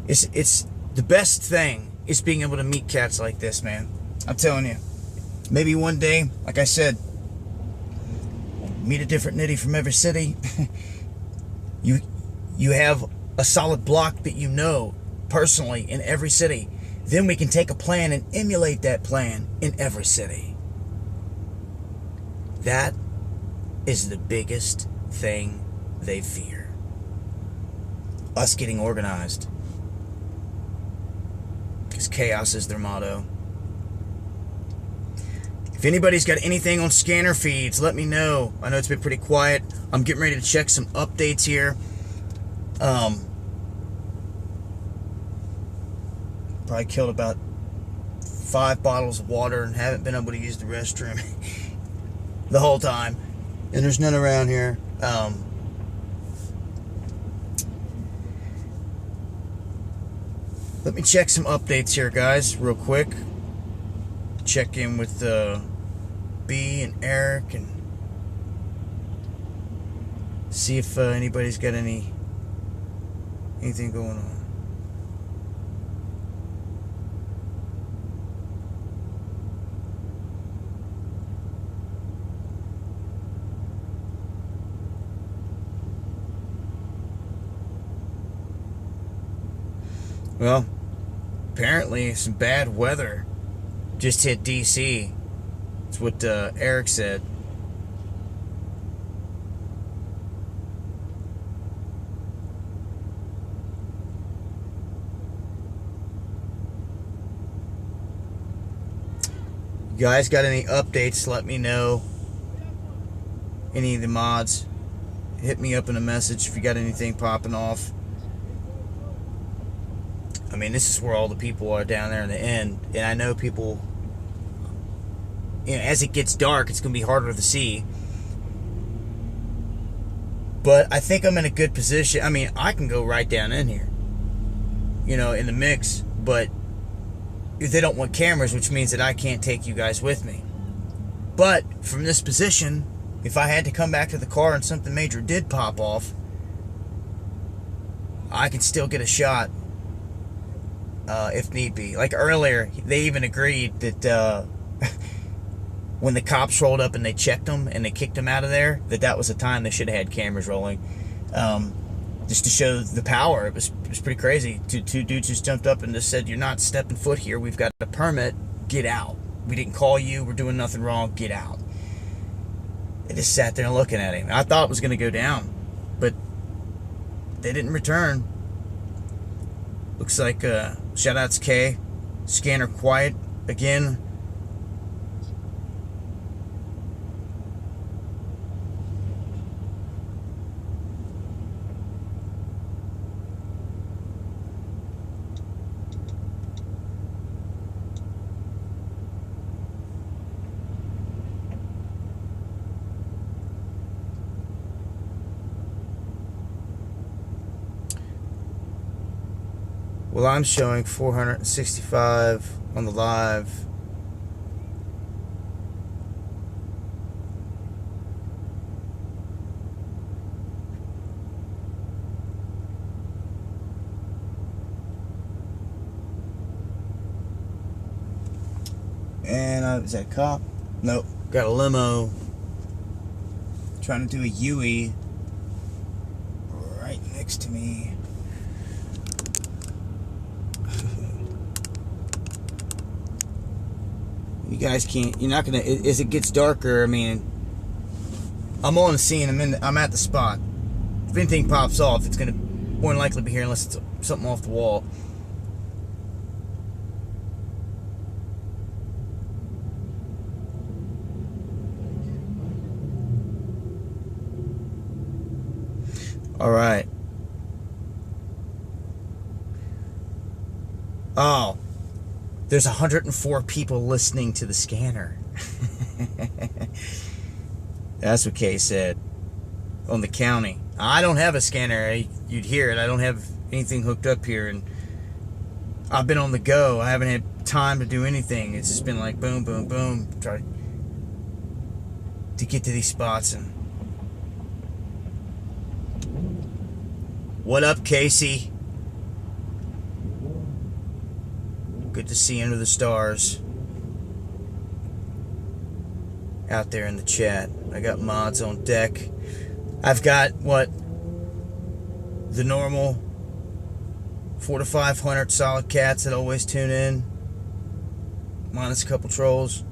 it's the best thing is being able to meet cats like this, man. I'm telling you. Maybe one day, like I said, meet a different Nitty from every city. You have a solid block that you know personally in every city. Then we can take a plan and emulate that plan in every city. That is the biggest thing they fear. Us getting organized. Because chaos is their motto. If anybody's got anything on scanner feeds, let me know. I know it's been pretty quiet. I'm getting ready to check some updates here. Probably killed about 5 bottles of water and haven't been able to use the restroom the whole time. And there's none around here. Let me check some updates here, guys, real quick. Check in with B and Eric and see if anybody's got anything going on. Well, apparently some bad weather just hit DC. That's what Eric said. You guys got any updates? Let me know. Any of the mods, hit me up in a message if you got anything popping off. I mean, this is where all the people are down there in the end. And I know people, you know, as it gets dark, it's going to be harder to see. But I think I'm in a good position. I mean, I can go right down in here, you know, in the mix. But if they don't want cameras, which means that I can't take you guys with me. But from this position, if I had to come back to the car and something major did pop off, I can still get a shot. If need be. Like earlier, they even agreed that when the cops rolled up and they checked them and they kicked them out of there, that was the time they should have had cameras rolling. Just to show the power. It was pretty crazy. Two dudes just jumped up and just said, "You're not stepping foot here. We've got a permit. Get out. We didn't call you. We're doing nothing wrong. Get out." They just sat there looking at him. I thought it was going to go down, but they didn't return. Looks like shoutouts K, scanner quiet again. Well, I'm showing 465 on the live. And is that a cop? Nope. Got a limo trying to do a UE right next to me. You guys can't. You're not gonna. As it gets darker, I mean, I'm on the scene. I'm at the spot. If anything pops off, it's gonna more than likely be here unless it's something off the wall. All right. Oh, there's 104 people listening to the scanner. That's what Kay said on the county. I don't have a scanner. You'd hear it. I don't have anything hooked up here, and I've been on the go. I haven't had time to do anything. It's just been like boom, boom, boom. Try to get to these spots. And what up, Casey? Good to see Under the Stars out there in the chat. I got mods on deck. I've got the normal 400 to 500 solid cats that always tune in, minus a couple trolls.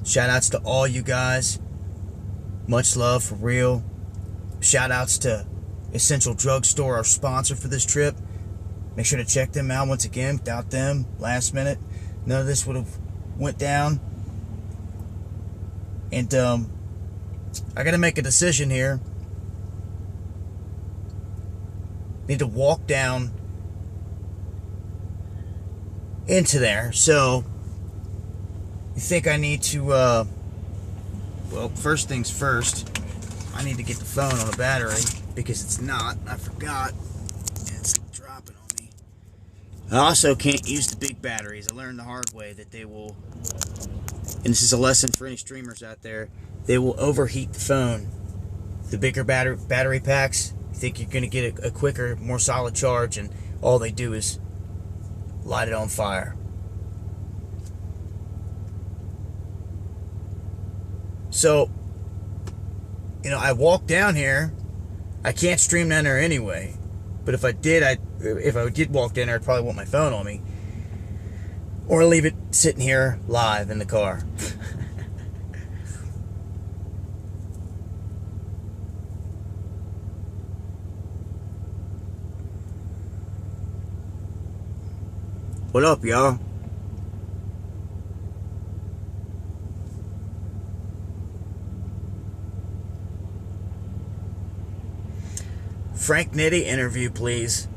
Shout outs to all you guys. Much love, for real. Shout outs to Essential Drugstore, our sponsor for this trip. Make sure to check them out once again. Without them, last minute, none of this would have went down. And I got to make a decision here. Need to walk down into there. So you think I need to? Well, first things first. I need to get the phone on the battery because it's not. I forgot. It's dropping on me. I also can't use the big batteries. I learned the hard way that they will, and this is a lesson for any streamers out there, they will overheat the phone. The bigger battery packs, you think you're going to get a quicker, more solid charge, and all they do is light it on fire. So, I walked down here. I can't stream down there anyway. But if I did walk down there, I'd probably want my phone on me. Or leave it sitting here live in the car. What up, y'all? Frank Nitty interview, please.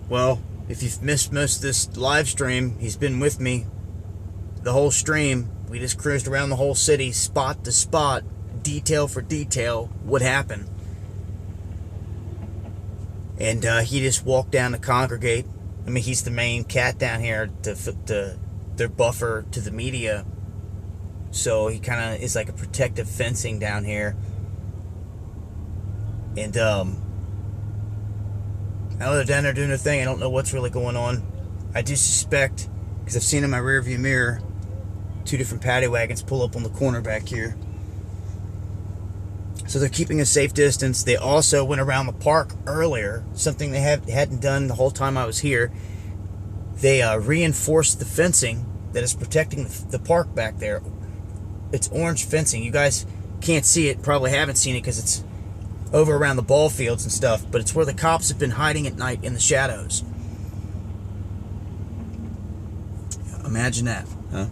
Well, if you've missed most of this live stream, he's been with me the whole stream. We just cruised around the whole city, spot to spot, detail for detail, what happened. And he just walked down to congregate. I mean, he's the main cat down here, their buffer to the media. So he kind of is like a protective fencing down here. And now they're down there doing their thing. I don't know what's really going on. I do suspect, because I've seen in my rearview mirror, 2 different paddy wagons pull up on the corner back here. So they're keeping a safe distance. They also went around the park earlier, something they hadn't done the whole time I was here. They reinforced the fencing that is protecting the park back there. It's orange fencing. You guys can't see it, probably haven't seen it because it's over around the ball fields and stuff, but it's where the cops have been hiding at night in the shadows. Imagine that, huh?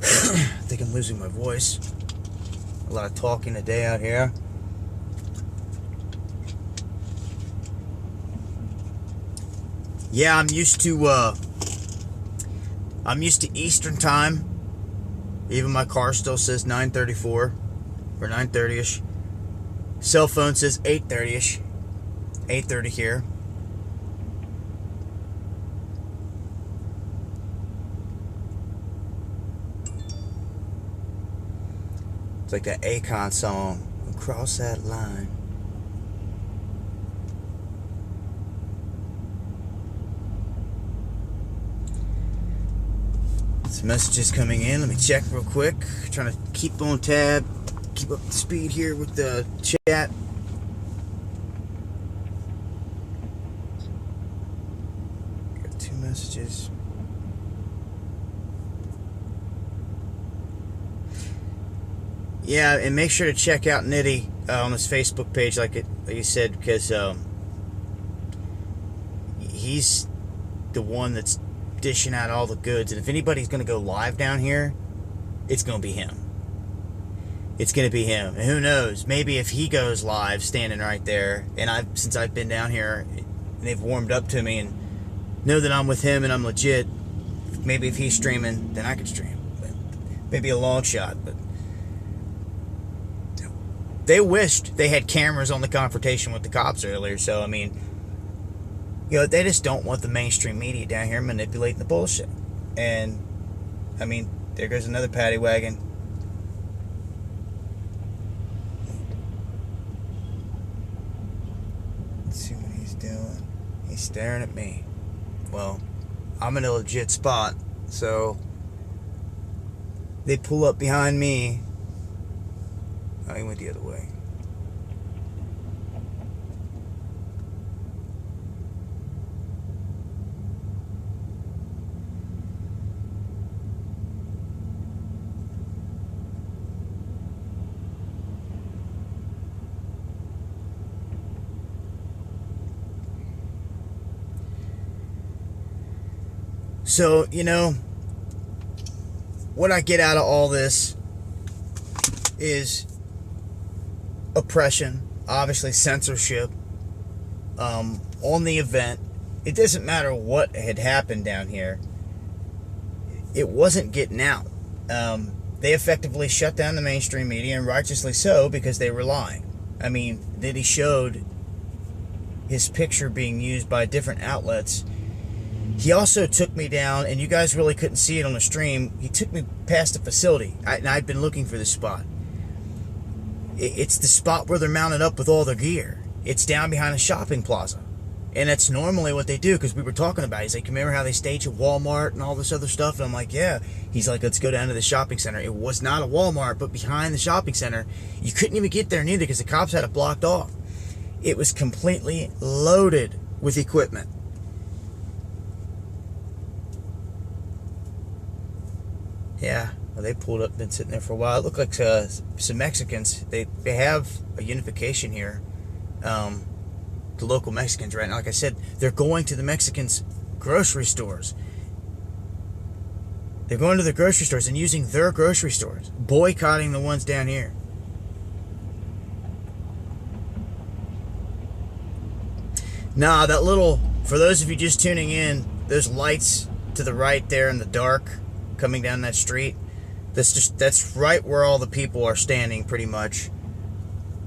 I think I'm losing my voice. A lot of talking today out here. Yeah, I'm used to Eastern time. Even my car still says 9:34 or 9:30ish. Cell phone says 8:30ish. 8:30 here. It's like that Akon song, Across That Line. Some messages coming in. Let me check real quick. Trying to keep on tab. Keep up the speed here with the chat. Got 2 messages. Yeah, and make sure to check out Nitty on his Facebook page, like you said, because he's the one that's dishing out all the goods. And if anybody's going to go live down here, it's going to be him. It's going to be him. And who knows? Maybe if he goes live, standing right there, and since I've been down here, and they've warmed up to me and know that I'm with him and I'm legit. Maybe if he's streaming, then I could stream. But maybe a long shot, but. They wished they had cameras on the confrontation with the cops earlier. So, I mean, they just don't want the mainstream media down here manipulating the bullshit. And, I mean, there goes another paddy wagon. Let's see what he's doing. He's staring at me. Well, I'm in a legit spot. So, they pull up behind me. Oh, he went the other way. So, what I get out of all this is oppression, obviously censorship on the event. It doesn't matter what had happened down here. It wasn't getting out. They effectively shut down the mainstream media, and righteously so, because they were lying. I mean, that he showed his picture being used by different outlets. He also took me down, and you guys really couldn't see it on the stream. He took me past the facility, and I'd been looking for this spot. It's the spot where they're mounted up with all their gear. It's down behind a shopping plaza. And that's normally what they do, because we were talking about it. He's like, remember how they stage at Walmart and all this other stuff? And I'm like, yeah. He's like, let's go down to the shopping center. It was not a Walmart, but behind the shopping center. You couldn't even get there neither, because the cops had it blocked off. It was completely loaded with equipment. Yeah. Well, they pulled up, been sitting there for a while. It looked like some Mexicans. They have a unification here. The local Mexicans right now. Like I said, they're going to the Mexicans' grocery stores. They're going to the grocery stores and using their grocery stores, boycotting the ones down here. Nah, that little, for those of you just tuning in, those lights to the right there in the dark coming down that street, that's right where all the people are standing pretty much.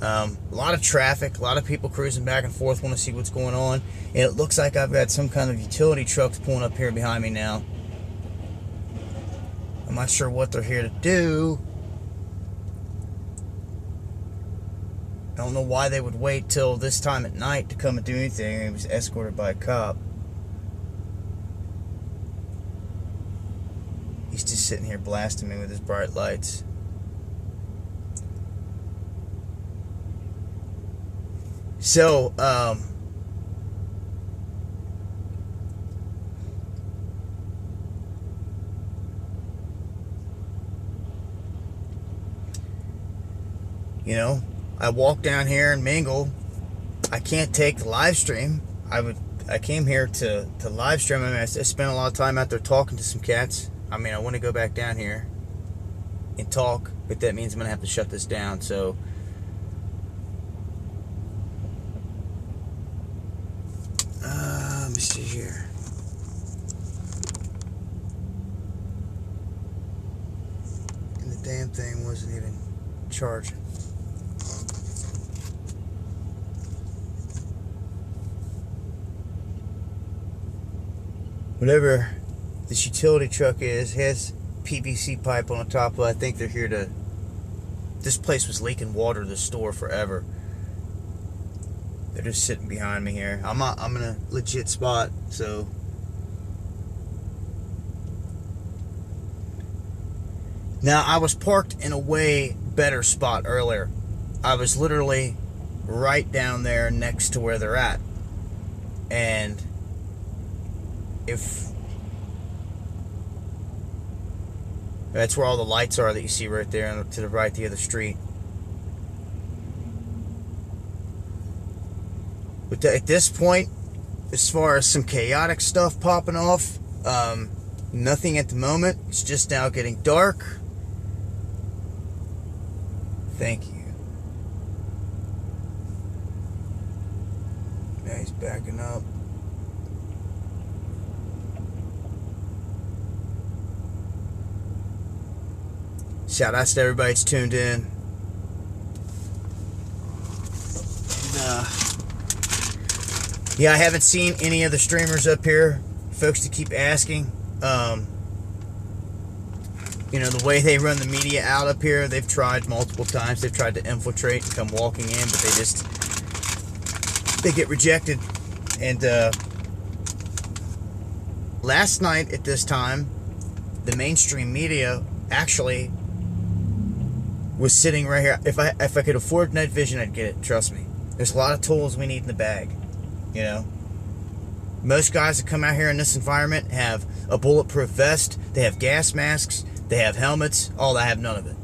A lot of traffic, a lot of people cruising back and forth, want to see what's going on. And it looks like I've got some kind of utility trucks pulling up here behind me now. I'm not sure what they're here to do. I don't know why they would wait till this time at night to come and do anything. He was escorted by a cop. He's just sitting here blasting me with his bright lights. So, you know, I walk down here and mingle. I can't take the live stream. I came here to live stream. I mean, I spent a lot of time out there talking to some cats. I mean, I want to go back down here and talk, but that means I'm going to have to shut this down. So, let me see here. And the damn thing wasn't even charging. Whatever this utility truck is, has PVC pipe on the top of it. I think they're here to... This place was leaking water to the store forever. They're just sitting behind me here. I'm in a legit spot, so... Now, I was parked in a way better spot earlier. I was literally right down there next to where they're at. And if That's where all the lights are that you see right there to the right, the other street. But at this point, as far as some chaotic stuff popping off, nothing at the moment. It's just now getting dark. Thank you. Now he's backing up. Shout outs to everybody that's tuned in. Yeah, I haven't seen any of the streamers up here. Folks to keep asking. You know, the way they run the media out up here, they've tried multiple times. They've tried to infiltrate and come walking in, but they get rejected. And last night at this time, the mainstream media actually was sitting right here. If I could afford night vision, I'd get it. Trust me. There's a lot of tools we need in the bag. You know, most guys that come out here in this environment have a bulletproof vest. They have gas masks. They have helmets. All that, have none of it.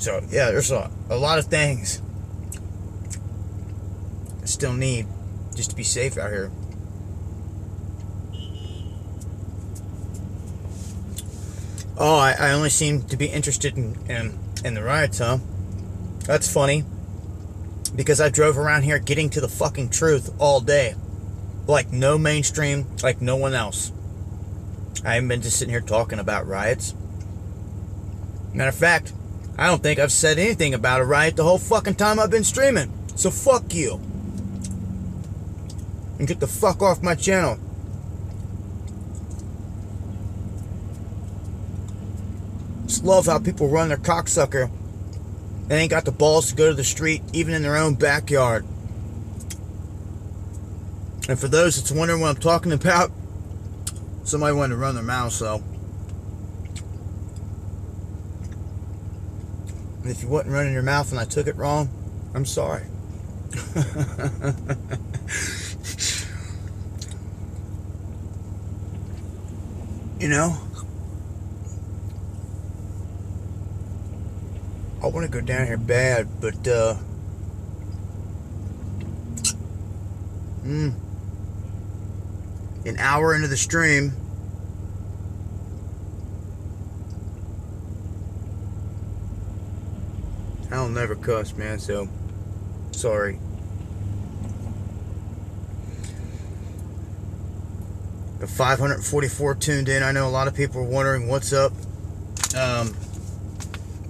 So yeah, there's a lot of things I still need just to be safe out here. Oh, I only seem to be interested in the riots, huh? That's funny. Because I drove around here getting to the fucking truth all day. Like no mainstream, like no one else. I haven't been just sitting here talking about riots. Matter of fact, I don't think I've said anything about a riot the whole fucking time I've been streaming. So fuck you. And get the fuck off my channel. Just love how people run their cocksucker. They ain't got the balls to go to the street, even in their own backyard. And for those that's wondering what I'm talking about, somebody wanted to run their mouth, so. And if you wasn't running your mouth and I took it wrong, I'm sorry. You know? I want to go down here bad, but an hour into the stream, I'll never cuss, man, so sorry. The 544 tuned in. I know a lot of people are wondering what's up.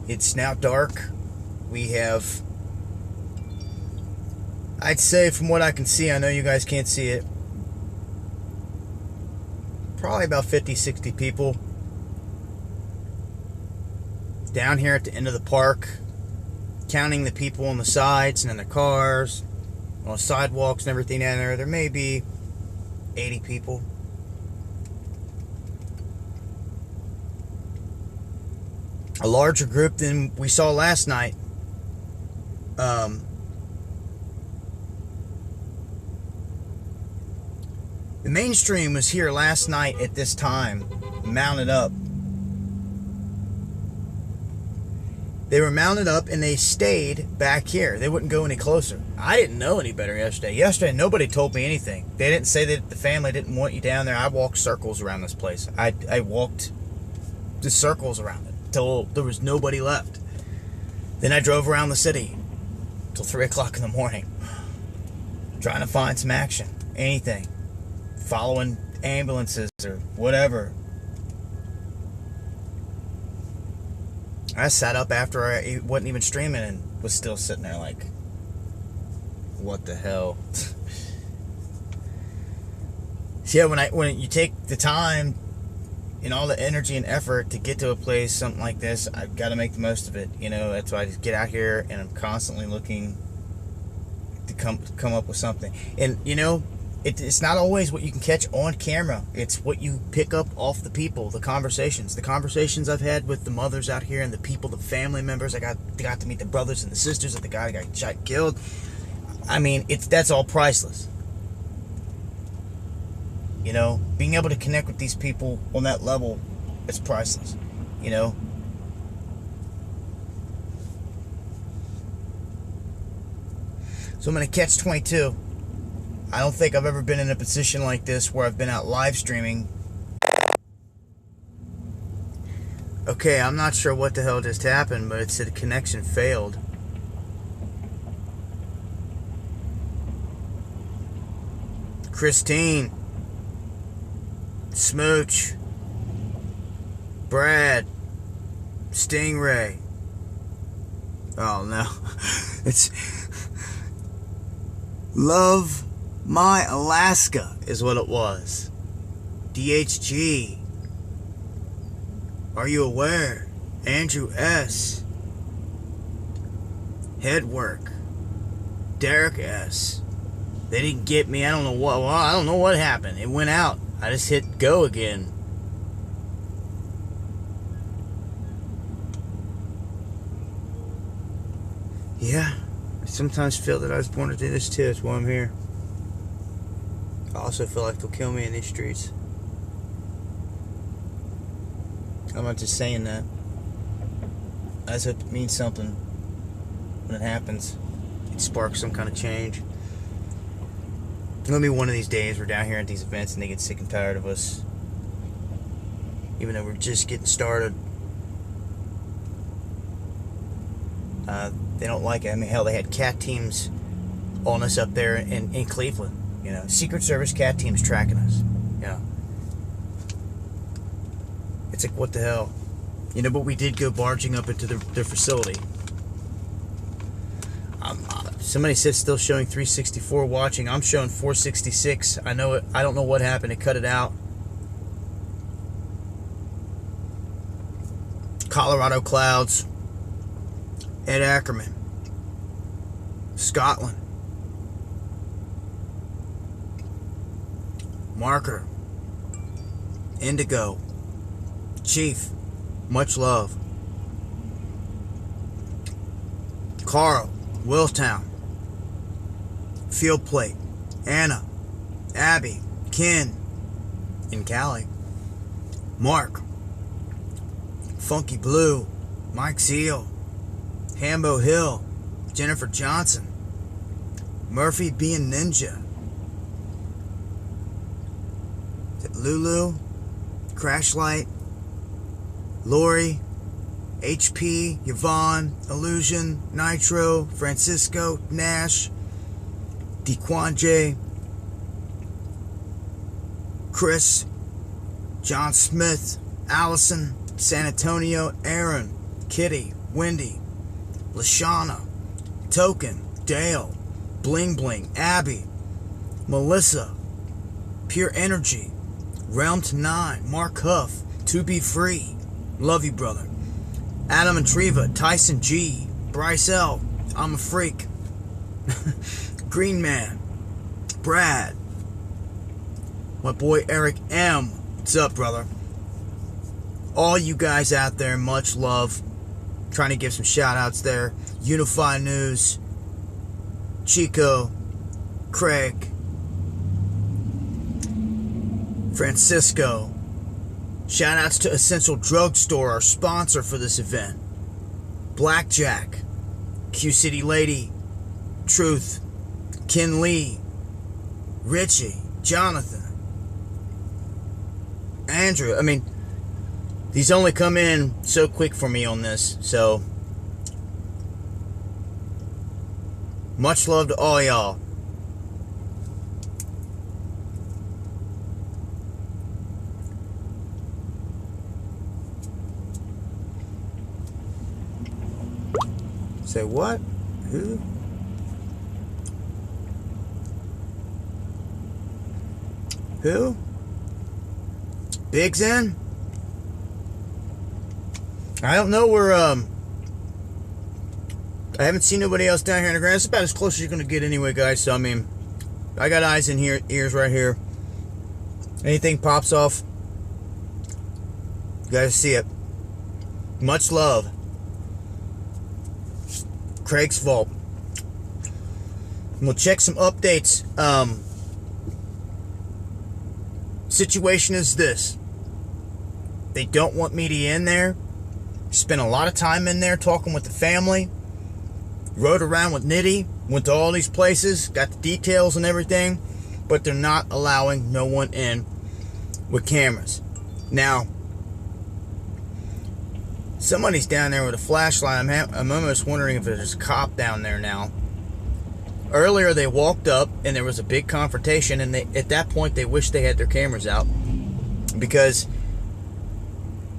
It's now dark. We have, I'd say from what I can see, I know you guys can't see it, probably about 50, 60 people down here at the end of the park, counting the people on the sides and in the cars, on the sidewalks and everything down there. There may be 80 people. A larger group than we saw last night. The mainstream was here last night at this time, mounted up. They were mounted up and they stayed back here. They wouldn't go any closer. I didn't know any better yesterday. Yesterday, nobody told me anything. They didn't say that the family didn't want you down there. I walked circles around this place. I walked just circles around it till there was nobody left. Then I drove around the city till 3 o'clock in the morning, trying to find some action, anything, following ambulances or whatever. I sat up after I wasn't even streaming and was still sitting there like, what the hell? So yeah, when you take the time and all the energy and effort to get to a place, something like this, I've got to make the most of it. You know, that's why I just get out here and I'm constantly looking to come up with something. And you know, it's not always what you can catch on camera. It's what you pick up off the people, the conversations I've had with the mothers out here and the people, the family members. I got to meet the brothers and the sisters of the guy that got shot and killed. I mean, that's all priceless. You know, being able to connect with these people on that level It's priceless, you know? So I'm going to catch 22. I don't think I've ever been in a position like this where I've been out live streaming. Okay, I'm not sure what the hell just happened, but it said the connection failed. Christine, Smooch, Brad, Stingray. Oh no. It's Love My Alaska is what it was. DHG. Are you aware? Andrew S. Headwork. Derek S. They didn't get me. I don't know what. Well, I don't know what happened. It went out. I just hit go again. Yeah, I sometimes feel that I was born to do this too. That's why I'm here. I also feel like they'll kill me in these streets. I'm not just saying that. I just hope it means something when it happens. It sparks some kind of change. It'll be one of these days we're down here at these events and they get sick and tired of us. Even though we're just getting started. They don't like it. I mean, hell, they had cat teams on us up there in Cleveland. You know, Secret Service cat teams tracking us. You know. It's like, what the hell? You know, but we did go barging up into their facility. Somebody said still showing 364 watching. I'm showing 466. I know it. I don't know what happened. It cut it out. Colorado Clouds. Ed Ackerman. Scotland. Marker. Indigo. Chief. Much love. Carl. Willtown. Field Plate. Anna. Abby. Ken. In Cali. Mark. Funky Blue. Mike Seal. Hambo Hill. Jennifer Johnson. Murphy being Ninja. Lulu. Crashlight. Lori. HP, Yvonne, Illusion, Nitro, Francisco, Nash, DeQuanje, Chris, John Smith, Allison, San Antonio, Aaron, Kitty, Wendy, Lashana, Token, Dale, Bling Bling, Abby, Melissa, Pure Energy, Realm to 9, Mark Huff, To Be Free, love you, brother. Adam and Treva, Tyson G, Bryce L, I'm a Freak, Green Man, Brad, my boy Eric M, what's up, brother? All you guys out there, much love. Trying to give some shout outs there. Unify News, Chico, Craig, Francisco. Shout outs to Essential Drugstore, our sponsor for this event. Blackjack, Q City Lady, Truth, Ken Lee, Richie, Jonathan, Andrew. I mean, these only come in so quick for me on this, so much love to all y'all. Say what? Who? Who? Big's in? I don't know where, I haven't seen nobody else down here in the ground. It's about as close as you're going to get anyway, guys. So, I mean, I got eyes in here, ears right here. Anything pops off, you guys see it. Much love. Craig's Vault. And we'll check some updates. Situation is this. They don't want media in there. Spent a lot of time in there talking with the family. Rode around with Nitty. Went to all these places. Got the details and everything. But they're not allowing no one in with cameras. Now, somebody's down there with a flashlight. I'm almost wondering if there's a cop down there now. Earlier, they walked up and there was a big confrontation. And at that point, they wished they had their cameras out. Because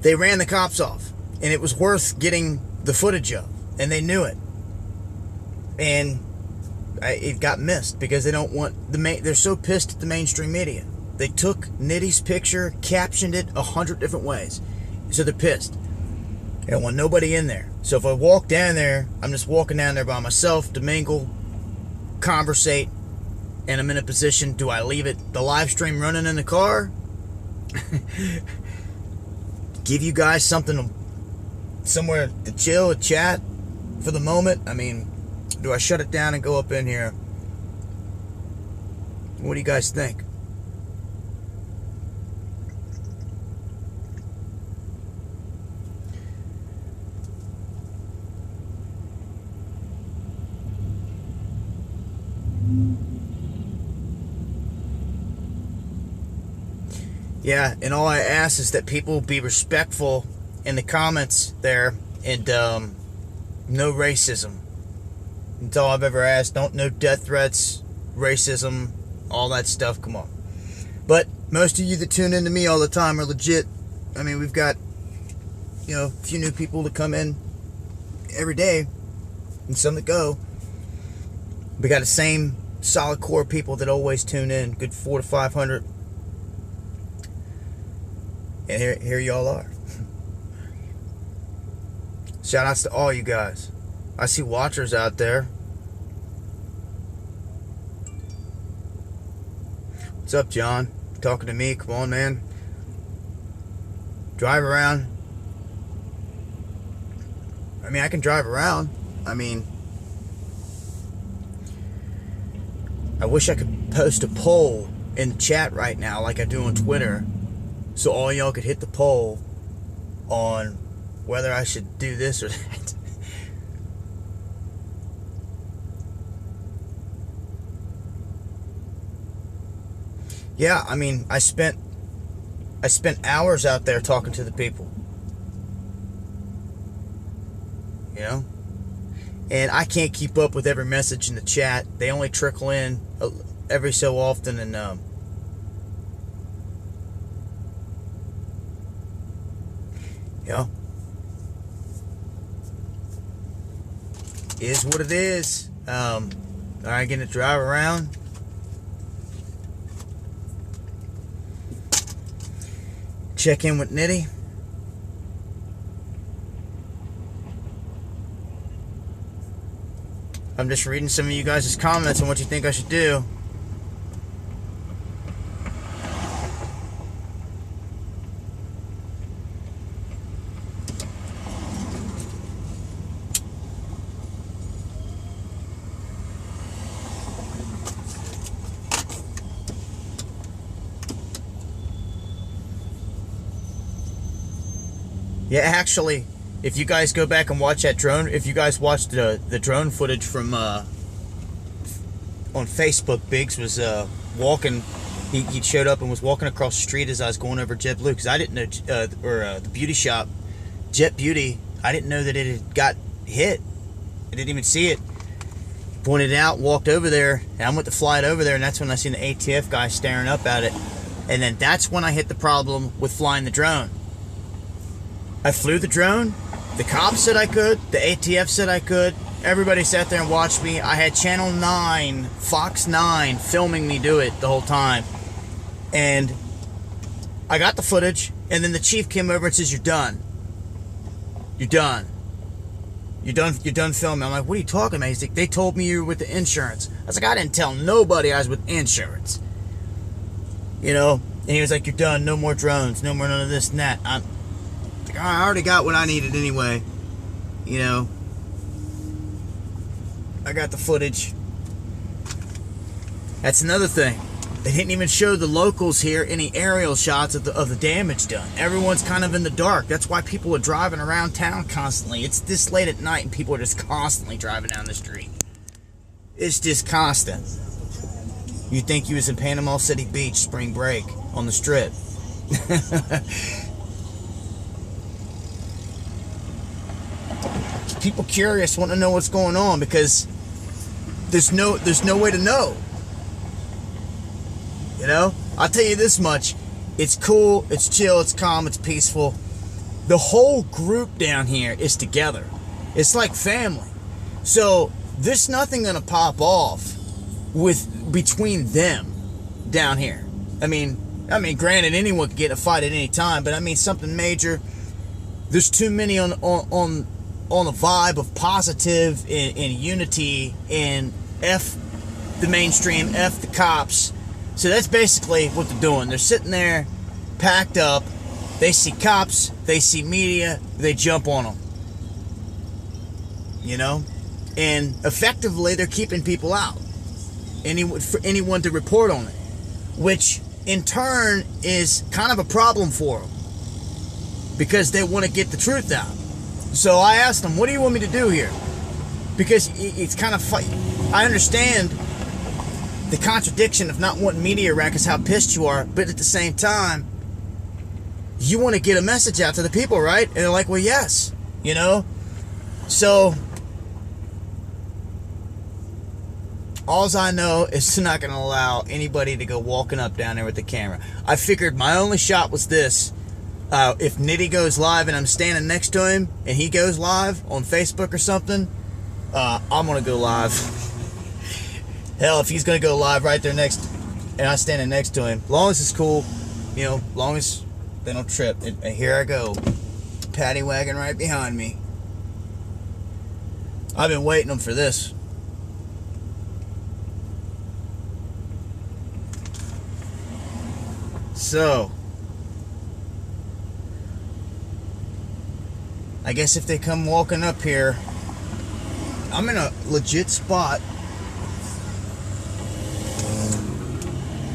they ran the cops off. And it was worth getting the footage of. And they knew it. And it got missed because they don't want they're so pissed at the mainstream media. They took Nitty's picture, captioned it 100 different ways. So they're pissed. They don't want nobody in there. So if I walk down there, I'm just walking down there by myself to mingle, conversate, and I'm in a position, do I leave the live stream running in the car? Give you guys somewhere to chill, chat for the moment? I mean, do I shut it down and go up in here? What do you guys think? Yeah, and all I ask is that people be respectful in the comments there, and no racism. That's all I've ever asked. No death threats, racism, all that stuff. Come on. But most of you that tune into me all the time are legit. I mean, we've got, a few new people that come in every day, and some that go. We got the same solid core people that always tune in. Good 400 to 500. And here y'all are. Shout outs to all you guys. I see watchers out there. What's up, John? Talking to me? Come on, man. Drive around. I mean, I can drive around. I mean, I wish I could post a poll in the chat right now like I do on Twitter, so all y'all could hit the poll on whether I should do this or that. Yeah, I mean, I spent hours out there talking to the people. And I can't keep up with every message in the chat. They only trickle in every so often, and is what it is. Alright, getting to drive around. Check in with Nitty. I'm just reading some of you guys' comments on what you think I should do. Yeah, actually, if you guys go back and watch that drone, if you guys watched the drone footage from on Facebook, Biggs was walking. He showed up and was walking across the street as I was going over JetBlue, because I didn't know, the beauty shop, Jet Beauty. I didn't know that it had got hit. I didn't even see it. Pointed it out, walked over there, and I went to fly it over there, and that's when I seen the ATF guy staring up at it. And then that's when I hit the problem with flying the drone. I flew the drone. The cops said I could. The ATF said I could. Everybody sat there and watched me. I had Channel 9, Fox 9, filming me do it the whole time. And I got the footage, and then the chief came over and says, "You're done. You're done. You're done filming." I'm like, "What are you talking about?" He's like, "They told me you were with the insurance." I was like, "I didn't tell nobody I was with insurance." And he was like, "You're done. No more drones. No more none of this and that." I already got what I needed anyway. I got the footage. That's another thing. They didn't even show the locals here any aerial shots of the damage done. Everyone's kind of in the dark. That's why people are driving around town constantly. It's this late at night and people are just constantly driving down the street. It's just constant. You'd think you was in Panama City Beach, spring break, on the strip. People curious, want to know what's going on because there's no way to know. You know, I'll tell you this much: it's cool, it's chill, it's calm, it's peaceful. The whole group down here is together. It's like family. So there's nothing gonna pop off between them down here. I mean, granted, anyone could get in a fight at any time, but I mean something major. There's too many on the vibe of positive and unity and F the mainstream, F the cops. So that's basically what they're doing. They're sitting there, packed up. They see cops, they see media, they jump on them. You know? And effectively, they're keeping people out. For anyone to report on it. Which, in turn, is kind of a problem for them. Because they want to get the truth out. So I asked them, what do you want me to do here? Because it's kind of funny. I understand the contradiction of not wanting media around because how pissed you are, but at the same time, you want to get a message out to the people, right? And they're like, well, yes, you know? So, all I know is they're not going to allow anybody to go walking up down there with the camera. I figured my only shot was this. If Nitty goes live and I'm standing next to him and he goes live on Facebook or something, I'm going to go live. Hell, if he's going to go live right there next, and I'm standing next to him, as long as it's cool, you know, as long as they don't trip. And here I go, paddy wagon right behind me. I've been waiting them for this. So, I guess if they come walking up here, I'm in a legit spot.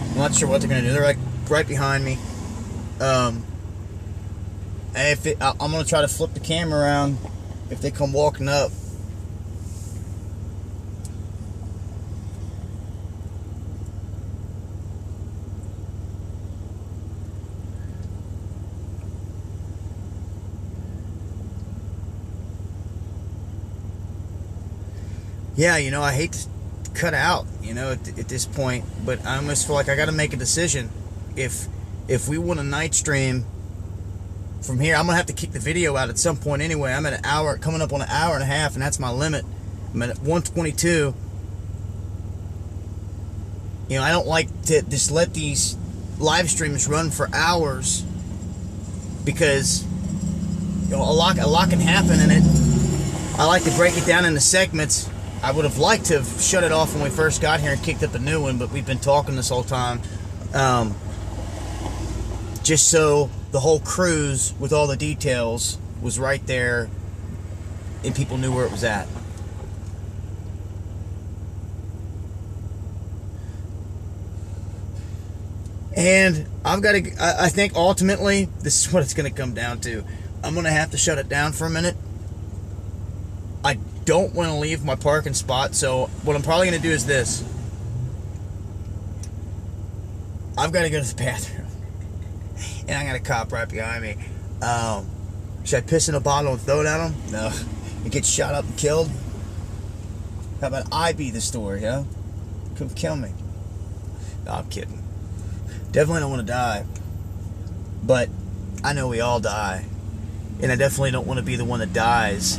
I'm not sure what they're going to do. They're like right behind me. I'm going to try to flip the camera around if they come walking up. Yeah, you know, I hate to cut out, you know, at this point, but I almost feel like I got to make a decision. If we want a night stream from here, I'm gonna have to kick the video out at some point anyway. I'm at an hour, coming up on an hour and a half, and that's my limit. I'm at 122. You know, I don't like to just let these live streams run for hours because, you know, a lot can happen in it. I like to break it down into segments. I would have liked to have shut it off when we first got here and kicked up a new one, but we've been talking this whole time. Just so the whole cruise with all the details was right there and people knew where it was at. And I think ultimately, this is what it's going to come down to. I'm going to have to shut it down for a minute. I don't want to leave my parking spot, so what I'm probably going to do is this. I've got to go to the bathroom. And I got a cop right behind me. Should I piss in a bottle and throw it at him? No. And get shot up and killed? How about I be the story, huh? Come kill me. No, I'm kidding. Definitely don't want to die. But I know we all die. And I definitely don't want to be the one that dies.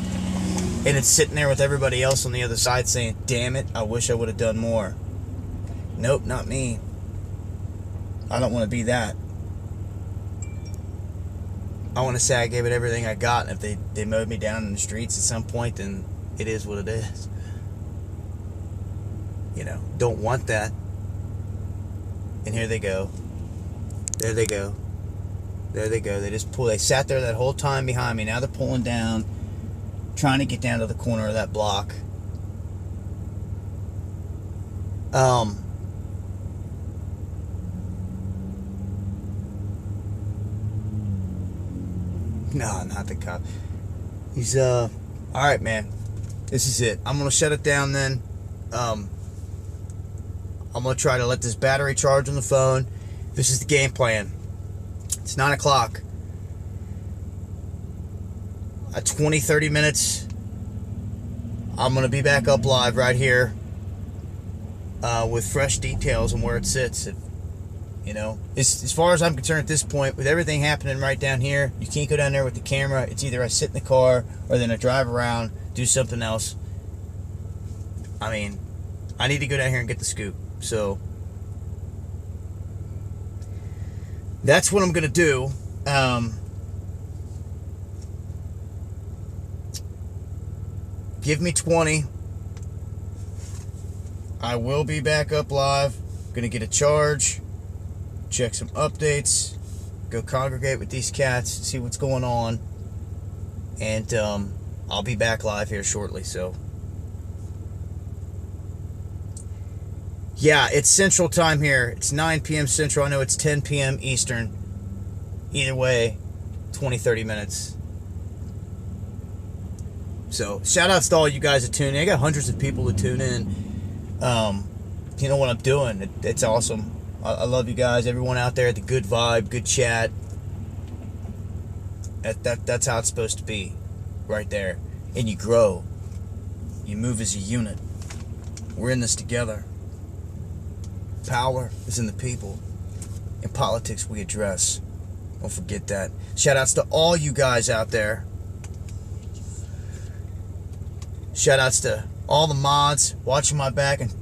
And it's sitting there with everybody else on the other side saying, damn it, I wish I would have done more. Nope, not me. I don't want to be that. I want to say I gave it everything I got, and if they mowed me down in the streets at some point, then it is what it is. You know, don't want that. And here they go. There they go. There they go. They sat there that whole time behind me. Now they're pulling down, trying to get down to the corner of that block. No, not the cop. He's all right, man. This is it. I'm gonna shut it down then. I'm gonna try to let this battery charge on the phone. This is the game plan. It's 9 o'clock. 20-30 minutes. I'm gonna be back up live right here with fresh details on where it sits. You know, as far as I'm concerned at this point, with everything happening right down here, you can't go down there with the camera. It's either I sit in the car or then I drive around, do something else. I mean, I need to go down here and get the scoop. So that's what I'm going to do. Give me 20. I will be back up live. Going to get a charge. Check some updates, go congregate with these cats, see what's going on, and I'll be back live here shortly. So yeah, it's Central Time here. It's 9 p.m. Central. I know it's 10 p.m. Eastern. Either way, 20-30 minutes. So shout outs to all you guys that tune in. I got hundreds of people that tune in. You know what I'm doing. It's awesome. I love you guys, everyone out there, the good vibe, good chat. That's how it's supposed to be, right there. And you grow. You move as a unit. We're in this together. Power is in the people. In politics, we address. Don't forget that. Shout outs to all you guys out there. Shout outs to all the mods watching my back, and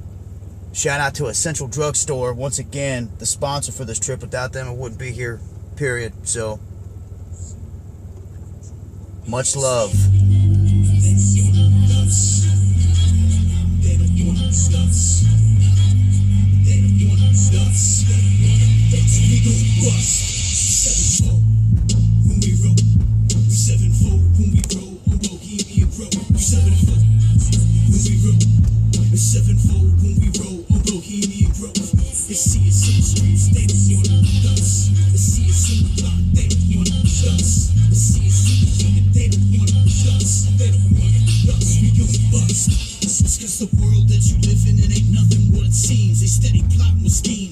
shout out to Essential Drugstore, once again, the sponsor for this trip. Without them, I wouldn't be here, period. So, much love. Sevenfold when we roll on Bohemian Grove. They see us in the streets, they don't want us. They see us in the block, they don't want us. They see us in the unit, they don't want us. They don't want us, we gon' bust. It's cause the world that you live in, it ain't nothing what it seems. They steady plotting with schemes.